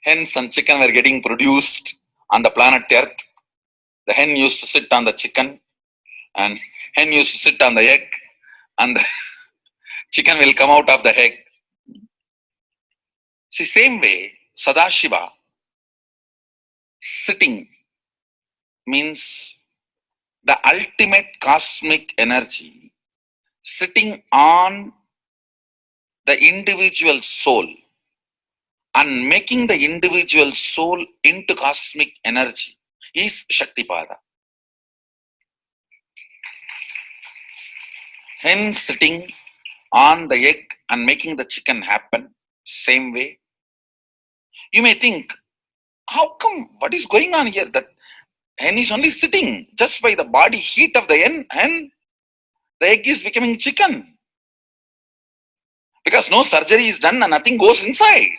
hens and chicken were getting produced on the planet Earth, the hen used to sit on the chicken and hen used to sit on the egg, and the chicken will come out of the egg. See, same way, Sadashiva, sitting, means the ultimate cosmic energy sitting on the individual soul and making the individual soul into cosmic energy is Shaktipada. Hence, sitting on the egg and making the chicken happen, same way. You may think, how come, what is going on here? That hen is only sitting just by the body heat of the hen, the egg is becoming chicken. Because no surgery is done and nothing goes inside.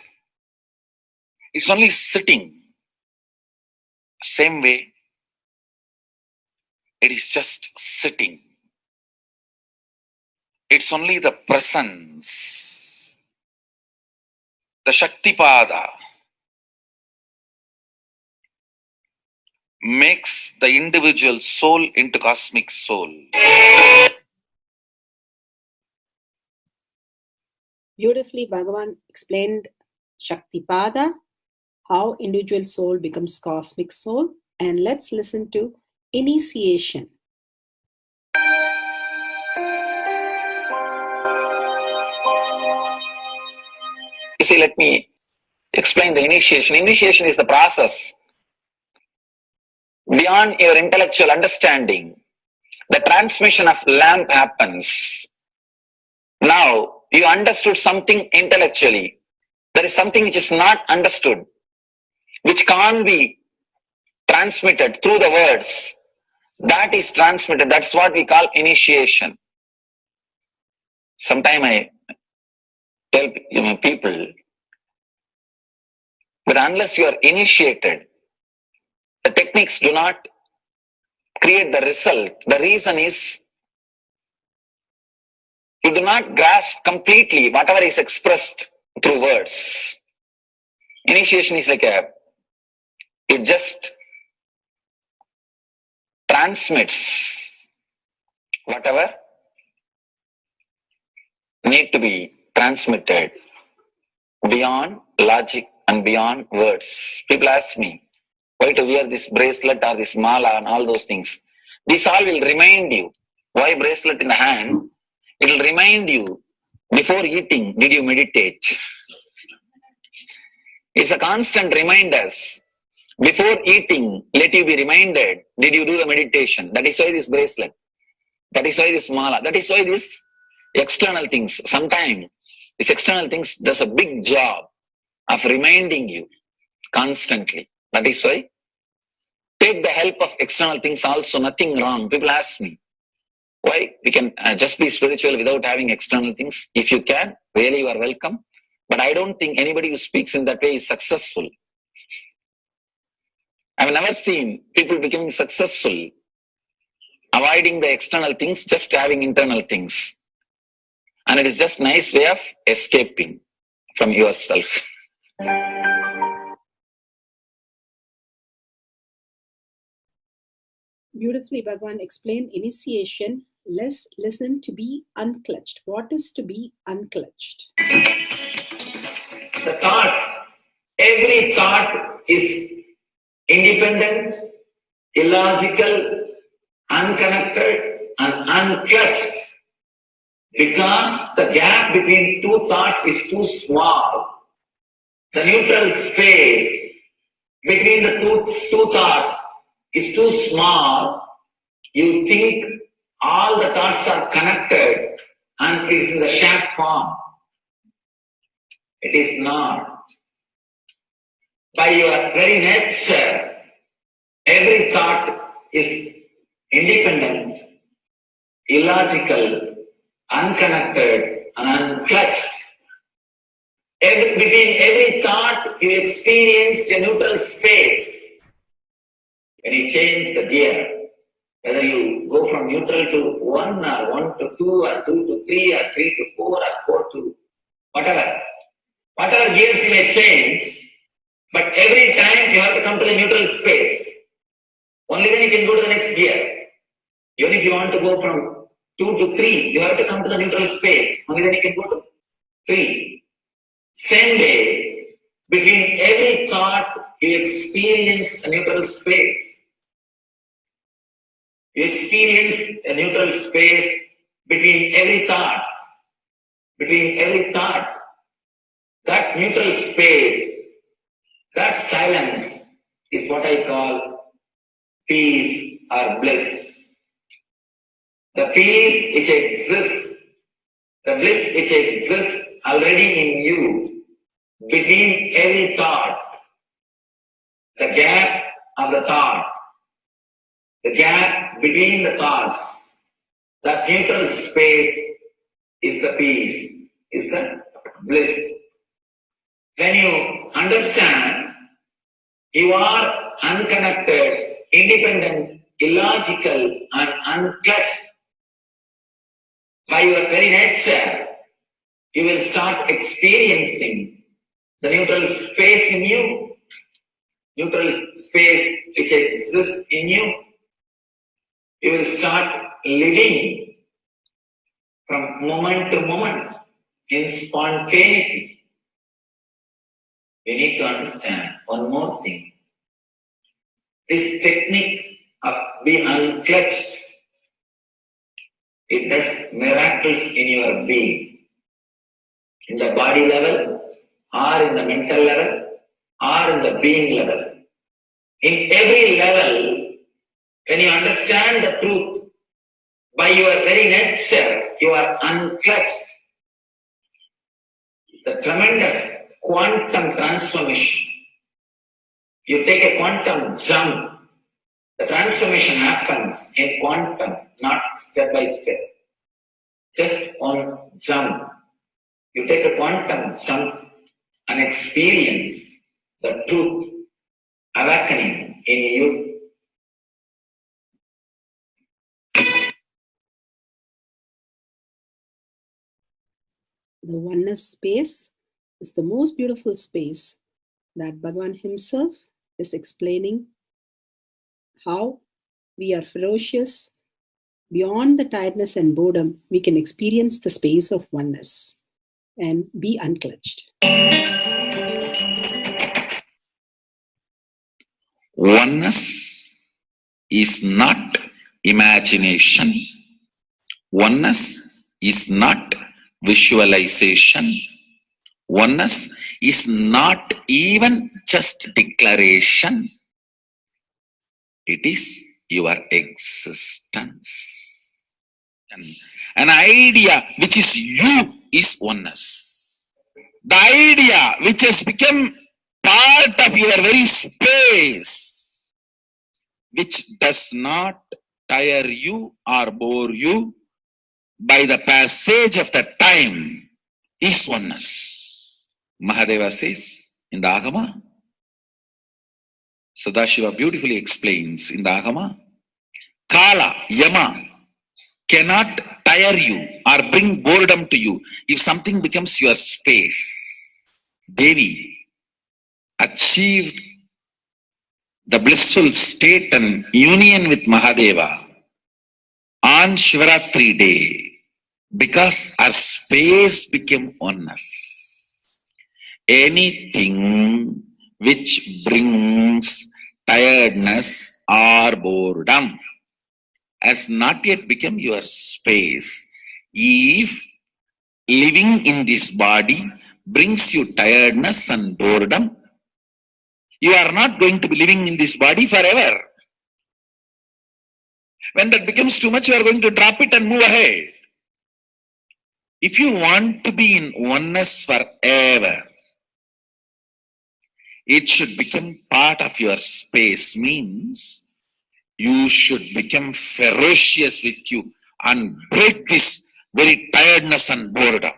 It's only sitting. Same way, it is just sitting. It's only the presence, the Shaktipada, makes the individual soul into cosmic soul. Beautifully, Bhagavan explained Shaktipada, how individual soul becomes cosmic soul. And let's listen to initiation. You see, let me explain the initiation. Initiation is the process beyond your intellectual understanding. The transmission of lamp happens. Now, you understood something intellectually. There is something which is not understood, which can't be transmitted through the words. That is transmitted. That's what we call initiation. Sometimes I tell people that unless you are initiated, the techniques do not create the result. The reason is you do not grasp completely whatever is expressed through words. Initiation is like it just transmits whatever need to be transmitted beyond logic and beyond words. People ask me why to wear this bracelet or this mala and all those things. This all will remind you. Why bracelet in the hand? It will remind you, before eating, did you meditate? It's a constant reminders. Before eating, let you be reminded, did you do the meditation? That is why this bracelet. That is why this mala. That is why this external things. Sometimes these external things does a big job of reminding you constantly. That is why take the help of external things also, nothing wrong. People ask me, why we can just be spiritual without having external things? If you can, really you are welcome. But I don't think anybody who speaks in that way is successful. I've never seen people becoming successful avoiding the external things, just having internal things. And it is just nice way of escaping from yourself. Beautifully, Bhagavan explained initiation. Let's listen to be unclutched. What is to be unclutched? The thoughts, every thought is independent, illogical, unconnected, and unclutched. Because the gap between two thoughts is too small. The neutral space between the two thoughts is too small. You think all the thoughts are connected and it is in the shape form. It is not. By your very nature, every thought is independent, illogical, unconnected, and unclutched. Between every thought, you experience a neutral space. When you change the gear, whether you go from neutral to 1 or 1 to 2 or 2 to 3 or 3 to 4 or 4 to whatever gears you may change, but every time you have to come to the neutral space. Only then you can go to the next gear. Even if you want to go from 2 to 3, you have to come to the neutral space. Only then you can go to 3. Same way, between every thought, you experience a neutral space. You experience a neutral space between every thought. Between every thought. That neutral space, that silence is what I call peace or bliss. The peace which exists, the bliss which exists already in you, between every thought, the gap of the thought, the gap between the thoughts, that neutral space is the peace, is the bliss. When you understand you are unconnected, independent, illogical, and unclutched, By your very nature, you will start experiencing the neutral space in you, neutral space which exists in you. You will start living from moment to moment in spontaneity. You need to understand one more thing. This technique of be unclutched, it does miracles in your being, in the body level, or in the mental level, or in the being level. In every level, when you understand the truth, by your very nature, you are unclutched. The tremendous quantum transformation. You take a quantum jump. The transformation happens in quantum, not step by step. Just one jump. You take a quantum jump and experience the truth awakening in you. The oneness space is the most beautiful space that Bhagavan himself is explaining how we are ferocious. Beyond the tiredness and boredom, we can experience the space of oneness and be unclutched. Oneness is not imagination. Oneness is not visualization. Oneness is not even just declaration. It is your existence. An idea which is you is oneness. The idea which has become part of your very space, which does not tire you or bore you by the passage of the time, is oneness. Mahadeva says in the Agama, Sadashiva beautifully explains in the Agama, Kala, Yama cannot tire you or bring boredom to you if something becomes your space. Devi achieved the blissful state and union with Mahadeva on Shivaratri day because our space became oneness. Anything which brings tiredness or boredom has not yet become your space. If living in this body brings you tiredness and boredom, you are not going to be living in this body forever. When that becomes too much, you are going to drop it and move ahead. If you want to be in oneness forever, it should become part of your space, means you should become ferocious with you and break this very tiredness and boredom.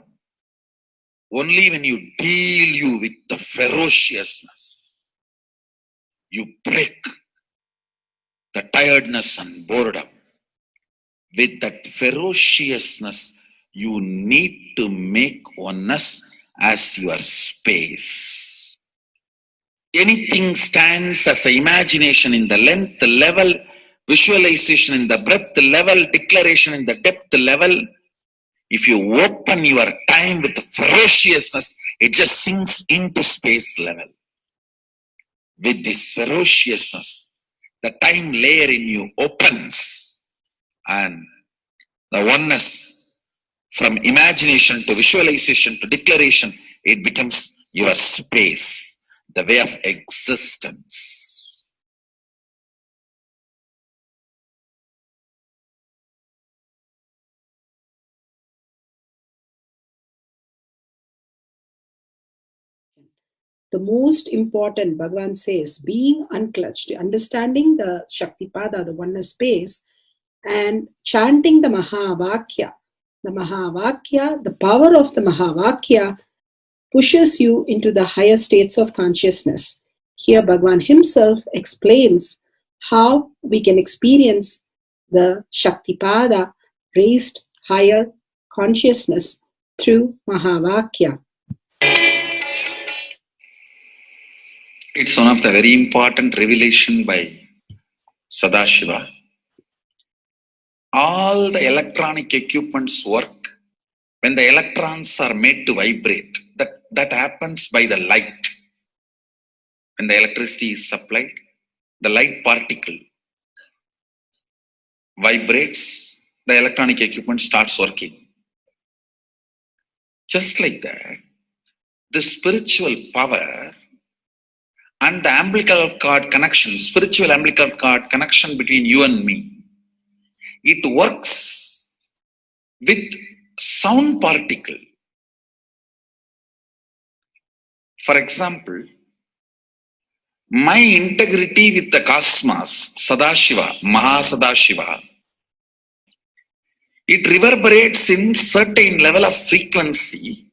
Only when you deal you with the ferociousness, you break the tiredness and boredom. With that ferociousness, you need to make oneness as your space. Anything stands as an imagination in the length level, visualization in the breadth level, declaration in the depth level. If you open your time with ferociousness, it just sinks into space level. With this ferociousness, the time layer in you opens, and the oneness from imagination to visualization to declaration, it becomes your space, the way of existence. The most important, Bhagavan says, being unclutched, understanding the Shaktipada, the oneness space, and chanting the Mahavakya. The Mahavakya, the power of the Mahavakya pushes you into the higher states of consciousness. Here Bhagavan himself explains how we can experience the Shaktipada raised higher consciousness through Mahavakya. It's one of the very important revelation by Sadashiva. All the electronic equipments work when the electrons are made to vibrate. That happens by the light. When the electricity is supplied, the light particle vibrates, the electronic equipment starts working. Just like that, the spiritual power and the umbilical cord connection, spiritual umbilical cord connection between you and me, it works with sound particle. For example, my integrity with the cosmos, Sadashiva, Mahasadashiva, it reverberates in certain level of frequency.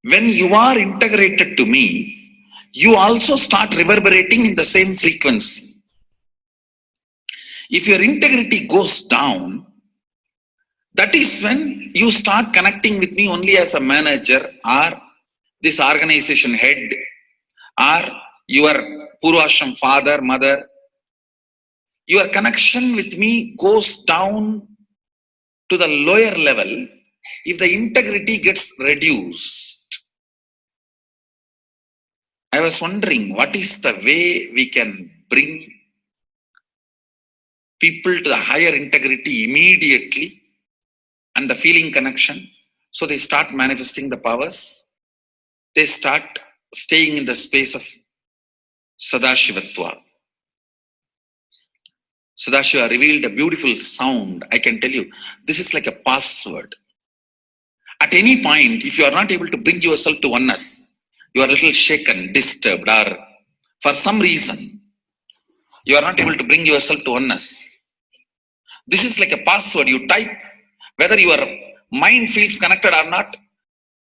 When you are integrated to me, you also start reverberating in the same frequency. If your integrity goes down, that is when you start connecting with me only as a manager or this organization head or your Purvashram father, mother. Your connection with me goes down to the lower level if the integrity gets reduced. I was wondering, what is the way we can bring people to the higher integrity immediately and the feeling connection, so they start manifesting the powers, they start staying in the space of Sadashivatva. Sadashiva revealed a beautiful sound. I can tell you, this is like a password. At any point, if you are not able to bring yourself to oneness, you are a little shaken, disturbed, or for some reason, you are not able to bring yourself to oneness. This is like a password. You type, whether your mind feels connected or not,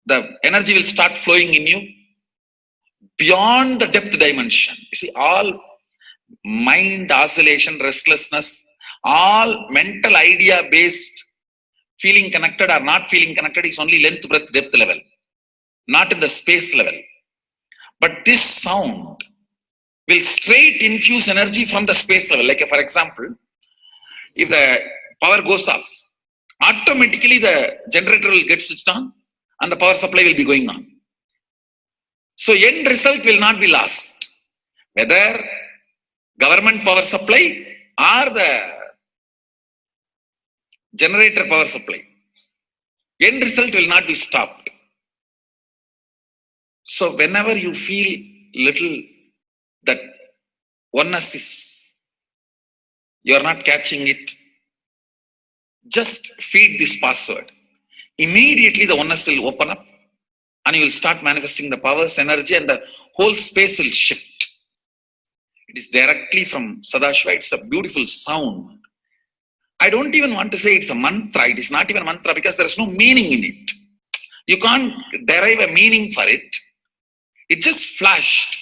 the energy will start flowing in you beyond the depth dimension. You see, all mind oscillation, restlessness, all mental idea-based feeling connected or not feeling connected is only length, breadth, depth level, not in the space level. But this sound will straight infuse energy from the space level. Like, for example, if the power goes off, automatically the generator will get switched on and the power supply will be going on. So end result will not be lost. Whether government power supply or the generator power supply, end result will not be stopped. So whenever you feel little that oneness is, you are not catching it, just feed this password. Immediately the oneness will open up and you will start manifesting the powers, energy, and the whole space will shift. It is directly from Sadashiva. It's a beautiful sound. I don't even want to say it's a mantra. It is not even a mantra because there is no meaning in it. You can't derive a meaning for it. It just flashed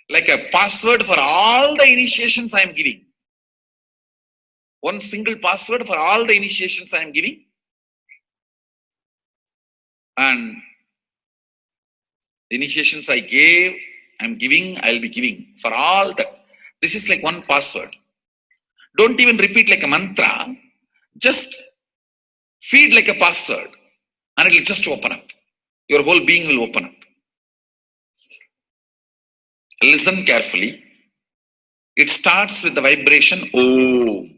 like a password for all the initiations I am giving. One single password for all the initiations I am giving. And the initiations I gave, I am giving, I will be giving. For all that. This is like one password. Don't even repeat like a mantra. Just feed like a password. And it will just open up. Your whole being will open up. Listen carefully. It starts with the vibration Om.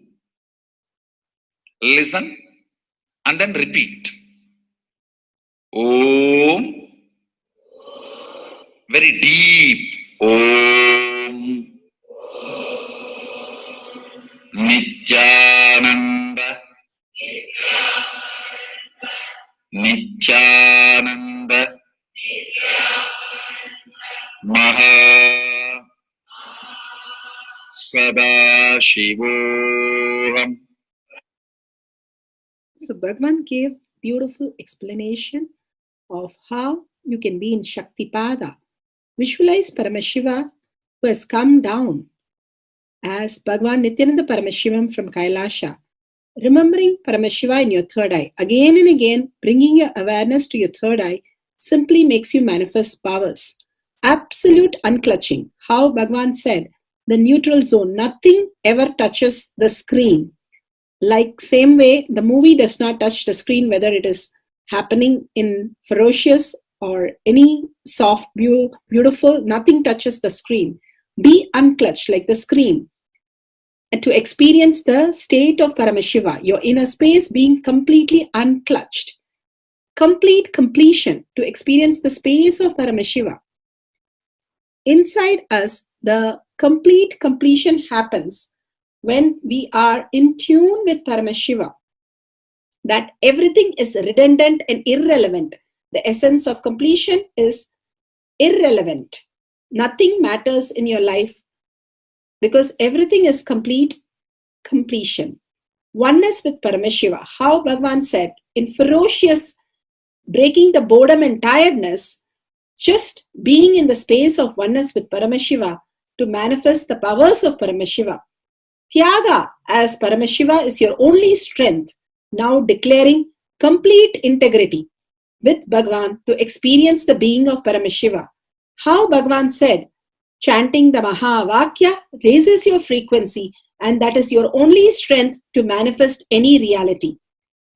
Listen and then repeat. Om. Very deep. Om. Nithyananda. Nithyananda. Maha Sadashivoham. So Bhagavan gave beautiful explanation of how you can be in Shaktipada. Visualize Paramashiva who has come down as Bhagavan Nithyananda Paramashivam from Kailasha, remembering Paramashiva in your third eye. Again and again, bringing your awareness to your third eye simply makes you manifest powers. Absolute unclutching. How Bhagavan said, the neutral zone, nothing ever touches the screen. Like same way, the movie does not touch the screen, whether it is happening in ferocious or any soft, beautiful, nothing touches the screen. Be unclutched like the screen. And to experience the state of Paramashiva, your inner space being completely unclutched. Complete completion to experience the space of Paramashiva. Inside us, the complete completion happens when we are in tune with Paramashiva. That everything is redundant and irrelevant. The essence of completion is irrelevant. Nothing matters in your life because everything is complete completion. Oneness with Paramashiva. How Bhagavan said, in ferocious breaking the boredom and tiredness, just being in the space of oneness with Paramashiva to manifest the powers of Paramashiva. Tyaga as Paramashiva is your only strength, now declaring complete integrity with Bhagavan to experience the being of Paramashiva. How Bhagavan said, chanting the Mahavakya raises your frequency, and that is your only strength to manifest any reality.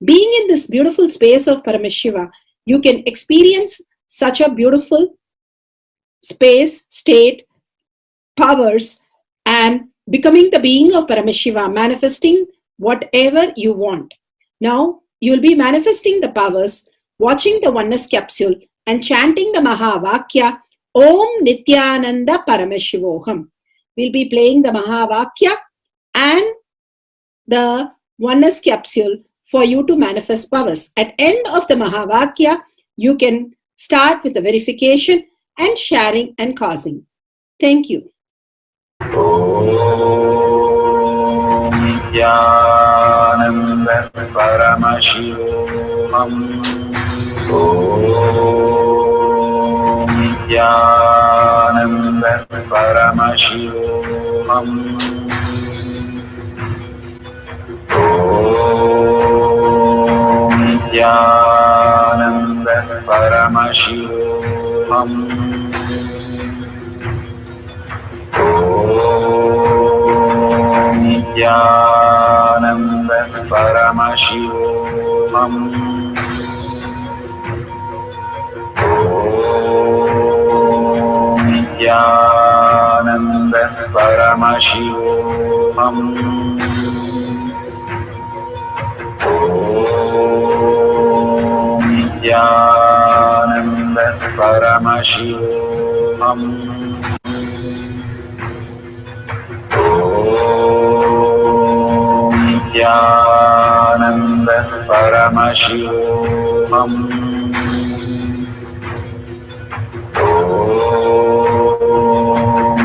Being in this beautiful space of Paramashiva, you can experience such a beautiful space, state, powers, and becoming the being of Paramashiva, manifesting whatever you want. Now, you will be manifesting the powers, watching the oneness capsule, and chanting the Mahavakya, Om Nithyananda Paramashivoham. We'll be playing the Mahavakya and the oneness capsule for you to manifest powers. At end of the Mahavakya, you can start with the verification and sharing and causing. Thank you. Nithyananda Paramashivoham. Nithyananda Paramashivoham. Nithyananda Paramashivoham. Nithyananda Paramashivoham. Nithyananda Paramashivoham. Nithyananda Paramashivoham. Nithyananda Paramashivoham.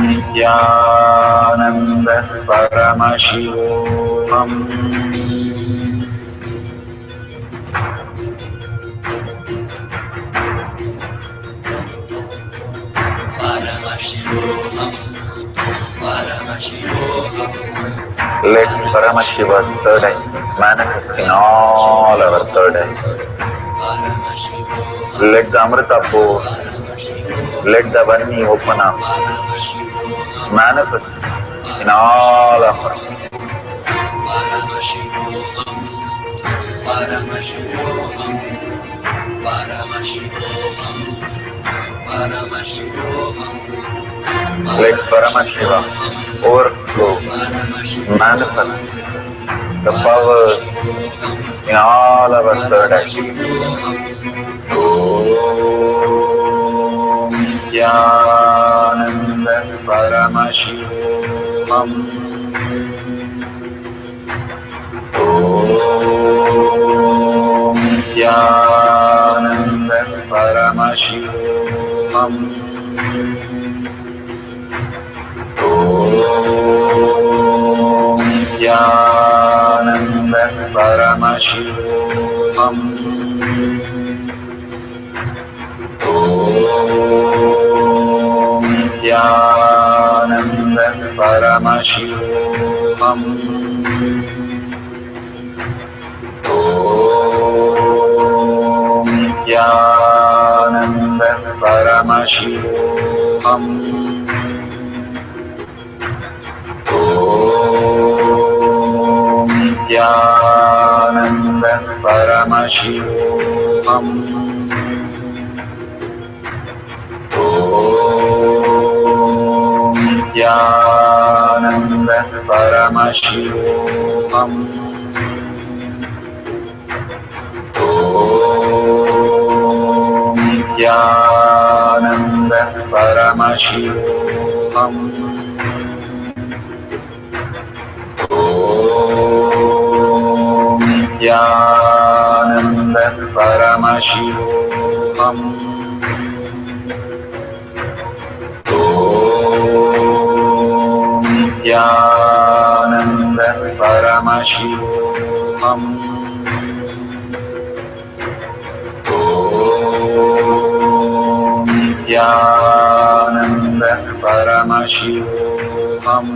Nithyananda Paramashivoham. Let Paramashiva's third eye manifest in all our third eyes. Let the Amrita pour, let the Vani open up, manifest in all of us. Let Paramashiva overflow, manifest the powers in all our third eyes. Om Nithyananda Paramashivoham. Om Nithyananda Paramashivoham. Om Nithyananda Paramashivoham. Om Nithyananda Paramashivoham. Paramashivoham. Nithyananda Paramashivoham. Nithyananda Paramashivoham. Nithyananda Paramashivoham. Nithyananda Paramashivoham. Nithyananda Paramashivoham. Nithyananda Paramashivoham.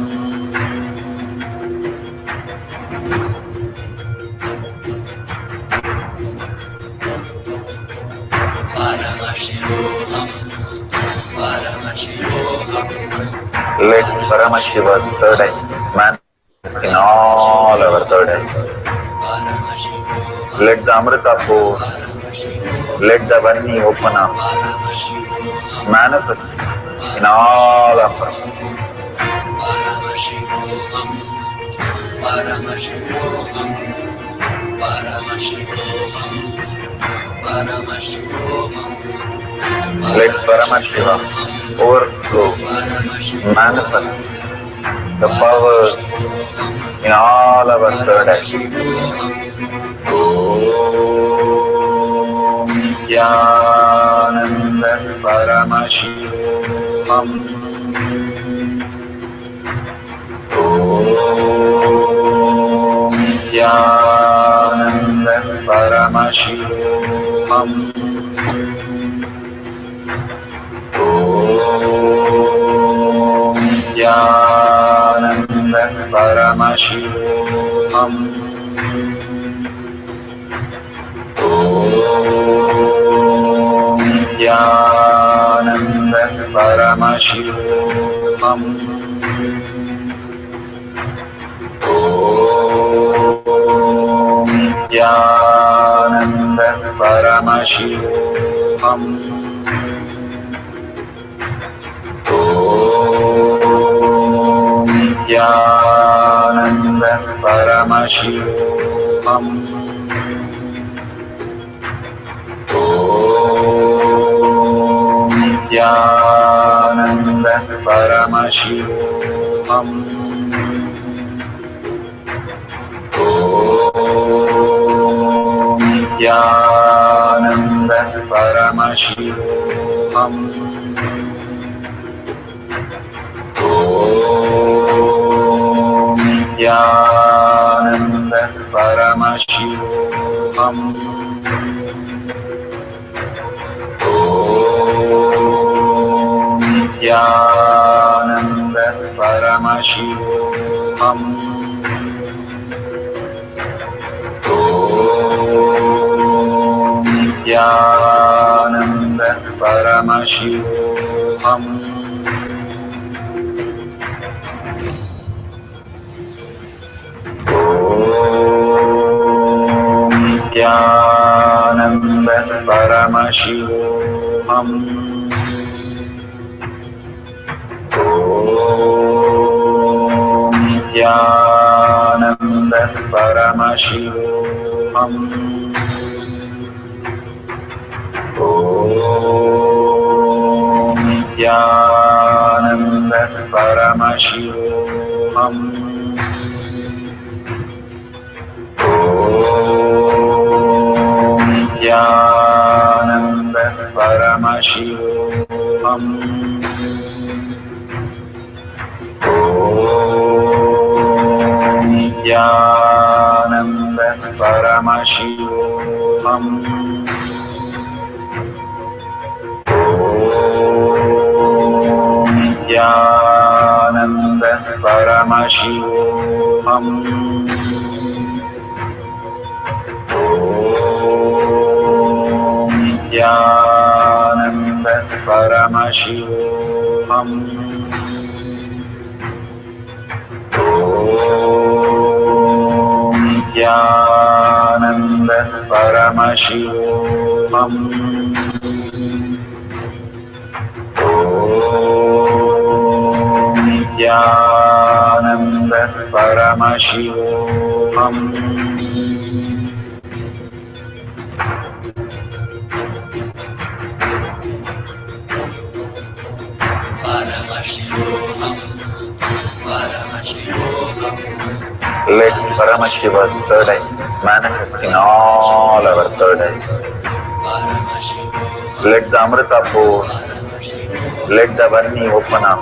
Let Paramashiva's third eye manifest in all our third eyes. Let the Amrita pour, let the Vani open up, manifest in all of us. Let Paramashiva overflow, manifest the powers in all our third eyes. Om Nithyananda Paramashivoham. Om Nithyananda Paramashivoham. Om Nithyananda Paramashivoham. Om Nithyananda Paramashivoham. Om Nithyananda Paramashivoham. Om Nithyananda Paramashivoham. Om Nithyananda Paramashivoham. Om Nithyananda Paramashivoham. Om Nithyananda Paramashivoham. Om Nithyananda Paramashivoham. Om Nithyananda Paramashivoham. Om Nithyananda Paramashivoham. Om Nithyananda Paramashivoham. Om Nithyananda Paramashivoham. Om Nithyananda Paramashivoham. Om Nithyananda Paramashivoham. Om Nithyananda Paramashivoham. Om Nithyananda Paramashivoham. Om Nithyananda Paramashivoham. Om Nithyananda Paramashivoham. Let Paramashiva's third eye manifest in all our third eyes. Let the Amrita pour, let the Varni open up.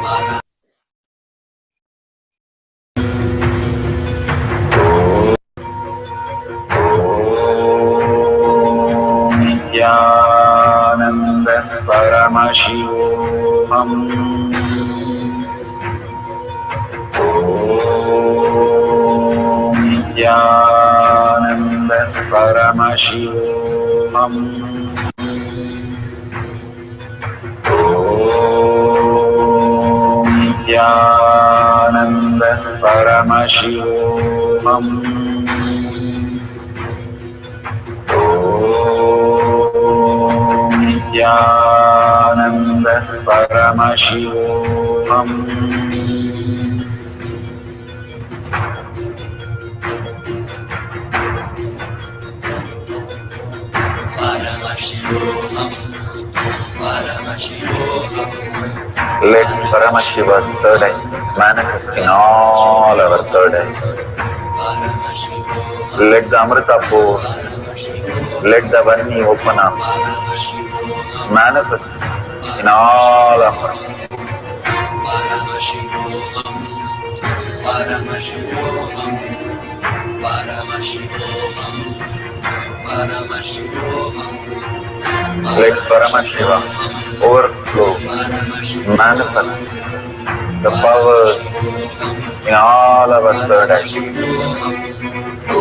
Om Nithyananda Paramashivoham. Om Nithyananda Paramashivoham. Om Nithyananda Paramashivoham. Om Nithyananda Paramashivoham. Let Paramashiva's third eye manifest in all our third eyes. Let the Amrita pour, let the Varni open up, manifest in all of us. Let Paramashiva overflow, manifest the powers in all our third eyes. Om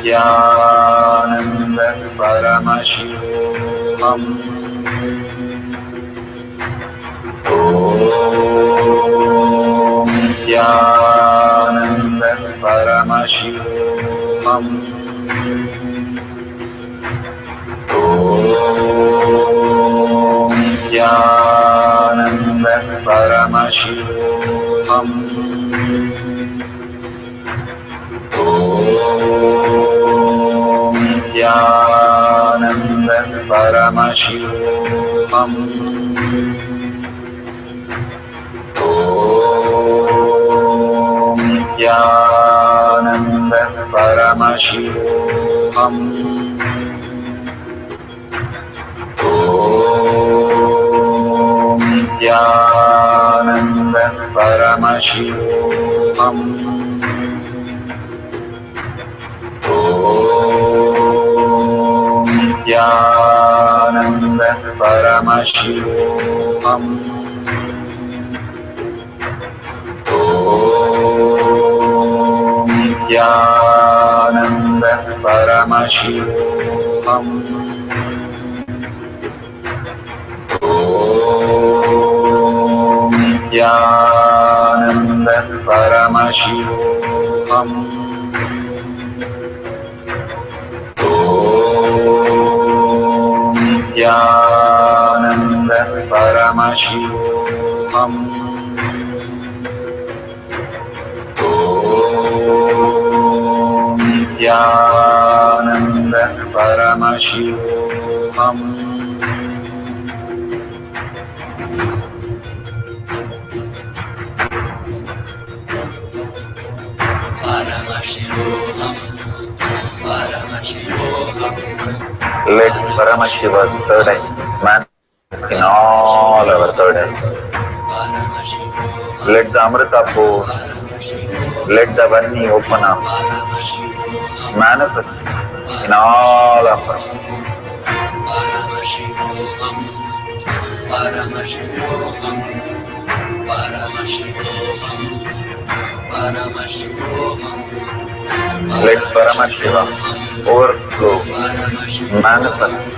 Nithyananda Paramashivoham. Om Nithyananda Paramashivoham. Om Nithyananda Paramashivoham. Om Nithyananda Paramashivoham. Om Nithyananda Paramashivoham. Om Nithyananda Paramashivoham. Om Nithyananda Paramashivoham. Om Nithyananda Paramashivoham. Om Nithyananda Paramashivoham. Om Nithyananda Paramashivoham. Om Nithyananda Paramashivoham. Let Paramashiva's third eye manifest in all our third eyes. Let the Amrita pour, let the Varni open up, manifest in all of us. Let Paramashiva overflow, manifest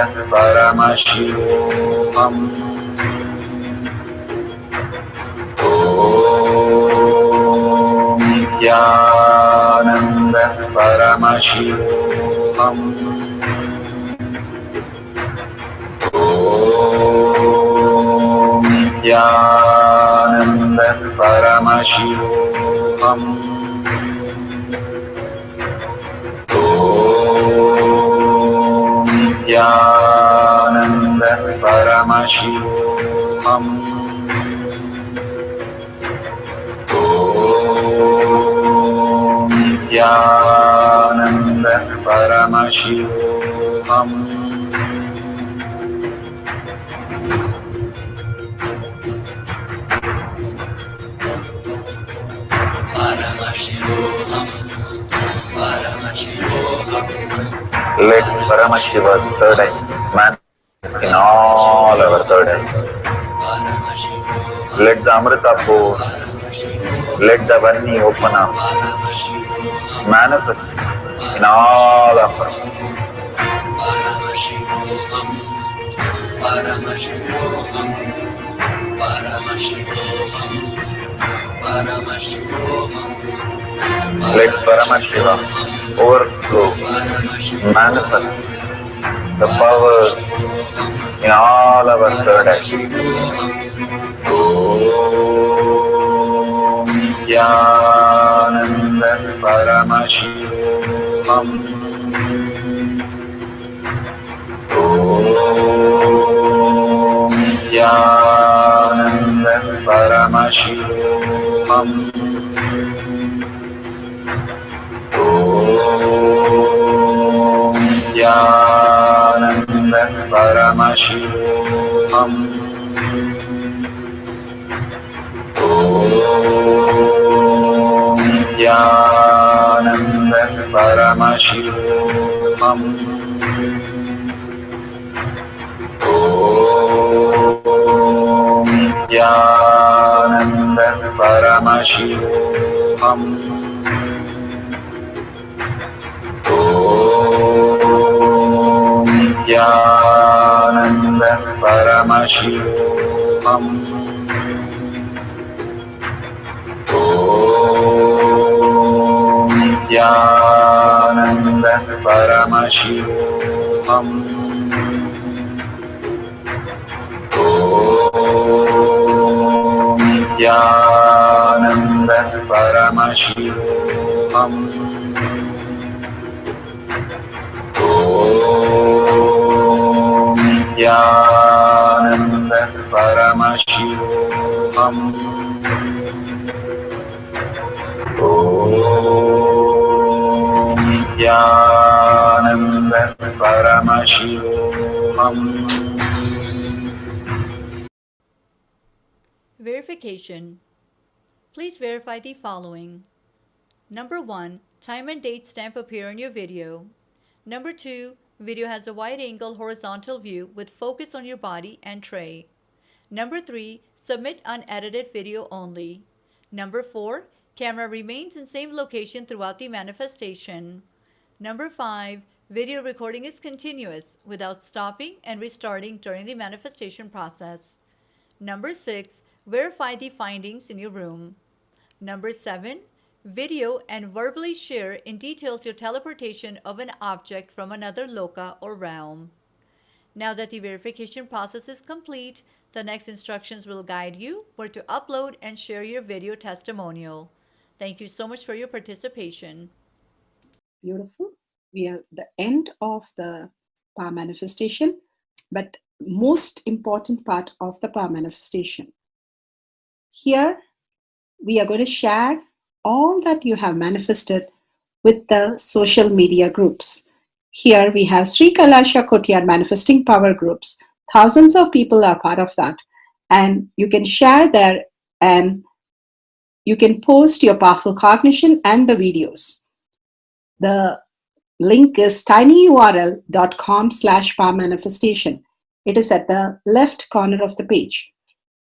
Paramashivoham. Nithyananda Paramashivoham. Nithyananda Paramashivoham. Nithyananda Paramashivoham. Nithyananda Paramashivoham. Let Paramashiva's third eye manifest in all our third eyes. Let the Amrita pour, let the Vani open up, manifest in all of us. Let Paramashiva overflow, manifest the powers in all our third eyes. Om Nithyananda Paramashivoham. Om Nithyananda Paramashivoham. Om Nithyananda Paramashivoham. Om Nithyananda Paramashivoham. Om Nithyananda Paramashivoham. Om Nithyananda Paramashivoham. Om Nithyananda Paramashivoham. Om Nithyananda Paramashivoham. Om Nithyananda Paramashivoham. Om Nithyananda Paramashivoham. Verification. Please verify the following. Number 1, time and date stamp appear on your video. Number 2, video has a wide angle horizontal view with focus on your body and tray. Number 3, submit unedited video only. Number 4, camera remains in same location throughout the manifestation. Number 5, video recording is continuous without stopping and restarting during the manifestation process. Number 6, verify the findings in your room. Number 7, video and verbally share in details your teleportation of an object from another loka or realm. Now that the verification process is complete, the next instructions will guide you where to upload and share your video testimonial. Thank you so much for your participation. Beautiful. We are at the end of the power manifestation, but most important part of the power manifestation. Here, we are going to share all that you have manifested with the social media groups. Here we have Sri Kailasha Kotyar Manifesting Power groups. Thousands of people are part of that. And you can share there and you can post your powerful cognition and the videos. The link is tinyurl.com/power manifestation. It is at the left corner of the page.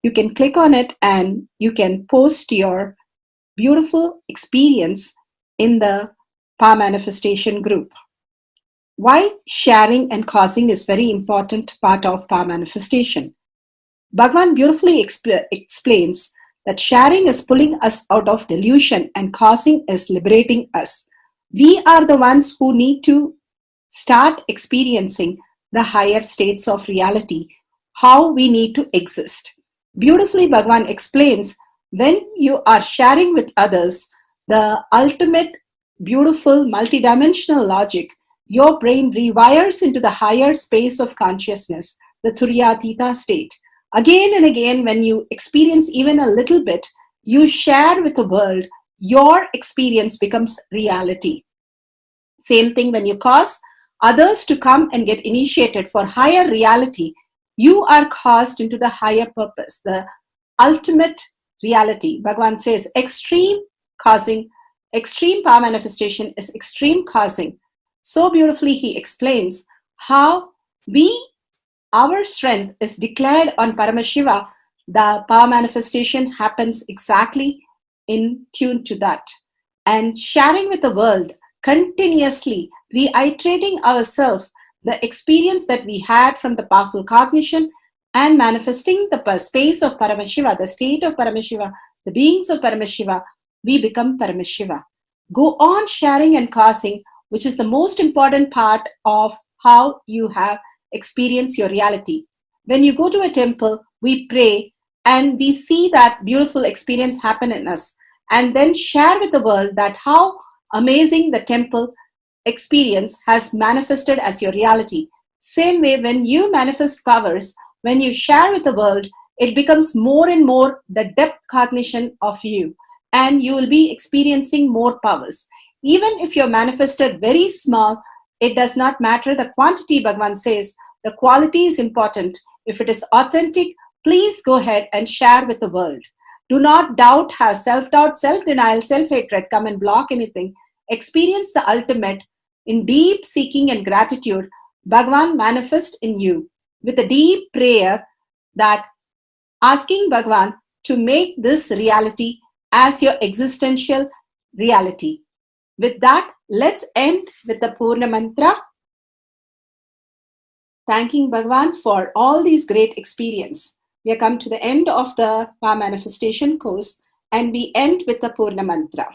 You can click on it and you can post your beautiful experience in the power manifestation group. why sharing and causing is very important part of power manifestation. Bhagavan beautifully explains that sharing is pulling us out of delusion and causing is liberating us. We are the ones who need to start experiencing the higher states of reality, how we need to exist. Beautifully, Bhagavan explains when you are sharing with others the ultimate beautiful multidimensional logic, your brain rewires into the higher space of consciousness, the Turyatita state. Again and again, when you experience even a little bit, you share with the world, your experience becomes reality. Same thing when you cause others to come and get initiated for higher reality, you are caused into the higher purpose, the ultimate reality. Bhagavan says extreme causing, extreme power manifestation is extreme causing. So beautifully he explains how our strength is declared on Paramashiva. The power manifestation happens exactly in tune to that. And sharing with the world, continuously reiterating ourselves the experience that we had from the powerful cognition and manifesting the space of Paramashiva, the state of Paramashiva, the beings of Paramashiva, we become Paramashiva. Go on sharing and causing, which is the most important part of how you have experienced your reality. When you go to a temple, we pray and we see that beautiful experience happen in us, and then share with the world that how amazing the temple experience has manifested as your reality. Same way, when you manifest powers, when you share with the world, it becomes more and more the depth cognition of you, and you will be experiencing more powers. Even if you're manifested very small, it does not matter the quantity, Bhagavan says. The quality is important. If it is authentic, please go ahead and share with the world. Do not doubt, have self-doubt, self-denial, self-hatred come and block anything. Experience the ultimate in deep seeking and gratitude. Bhagavan manifest in you with a deep prayer, that asking Bhagavan to make this reality as your existential reality. With that, let's end with the Purna Mantra, thanking Bhagavan for all these great experience. We have come to the end of the Power Manifestation course, and we end with the Purna Mantra.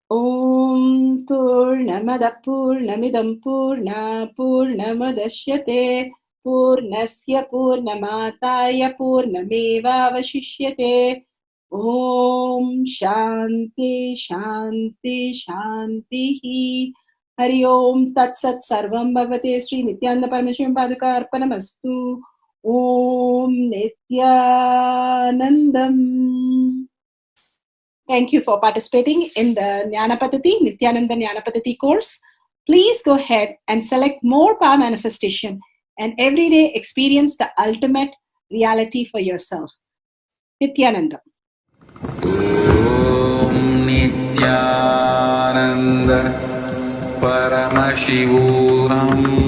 Om Purnamada Purnamidam Purna Purnamadashyate Purnasya Purnamataya Purnameva Vashishyate. Om Shanti Shanti Shanti. Hari Om Tat Sat Sarvam Bhagavate Sri Nithyananda Parameshivam Padaka Arpanamastu. Om Nithyanandam. Thank you for participating in the Jnana Paddhati, Nithyananda Jnana Paddhati course. Please go ahead and select more power manifestation and every day experience the ultimate reality for yourself. Nithyananda. Om Nithyananda Paramashivoham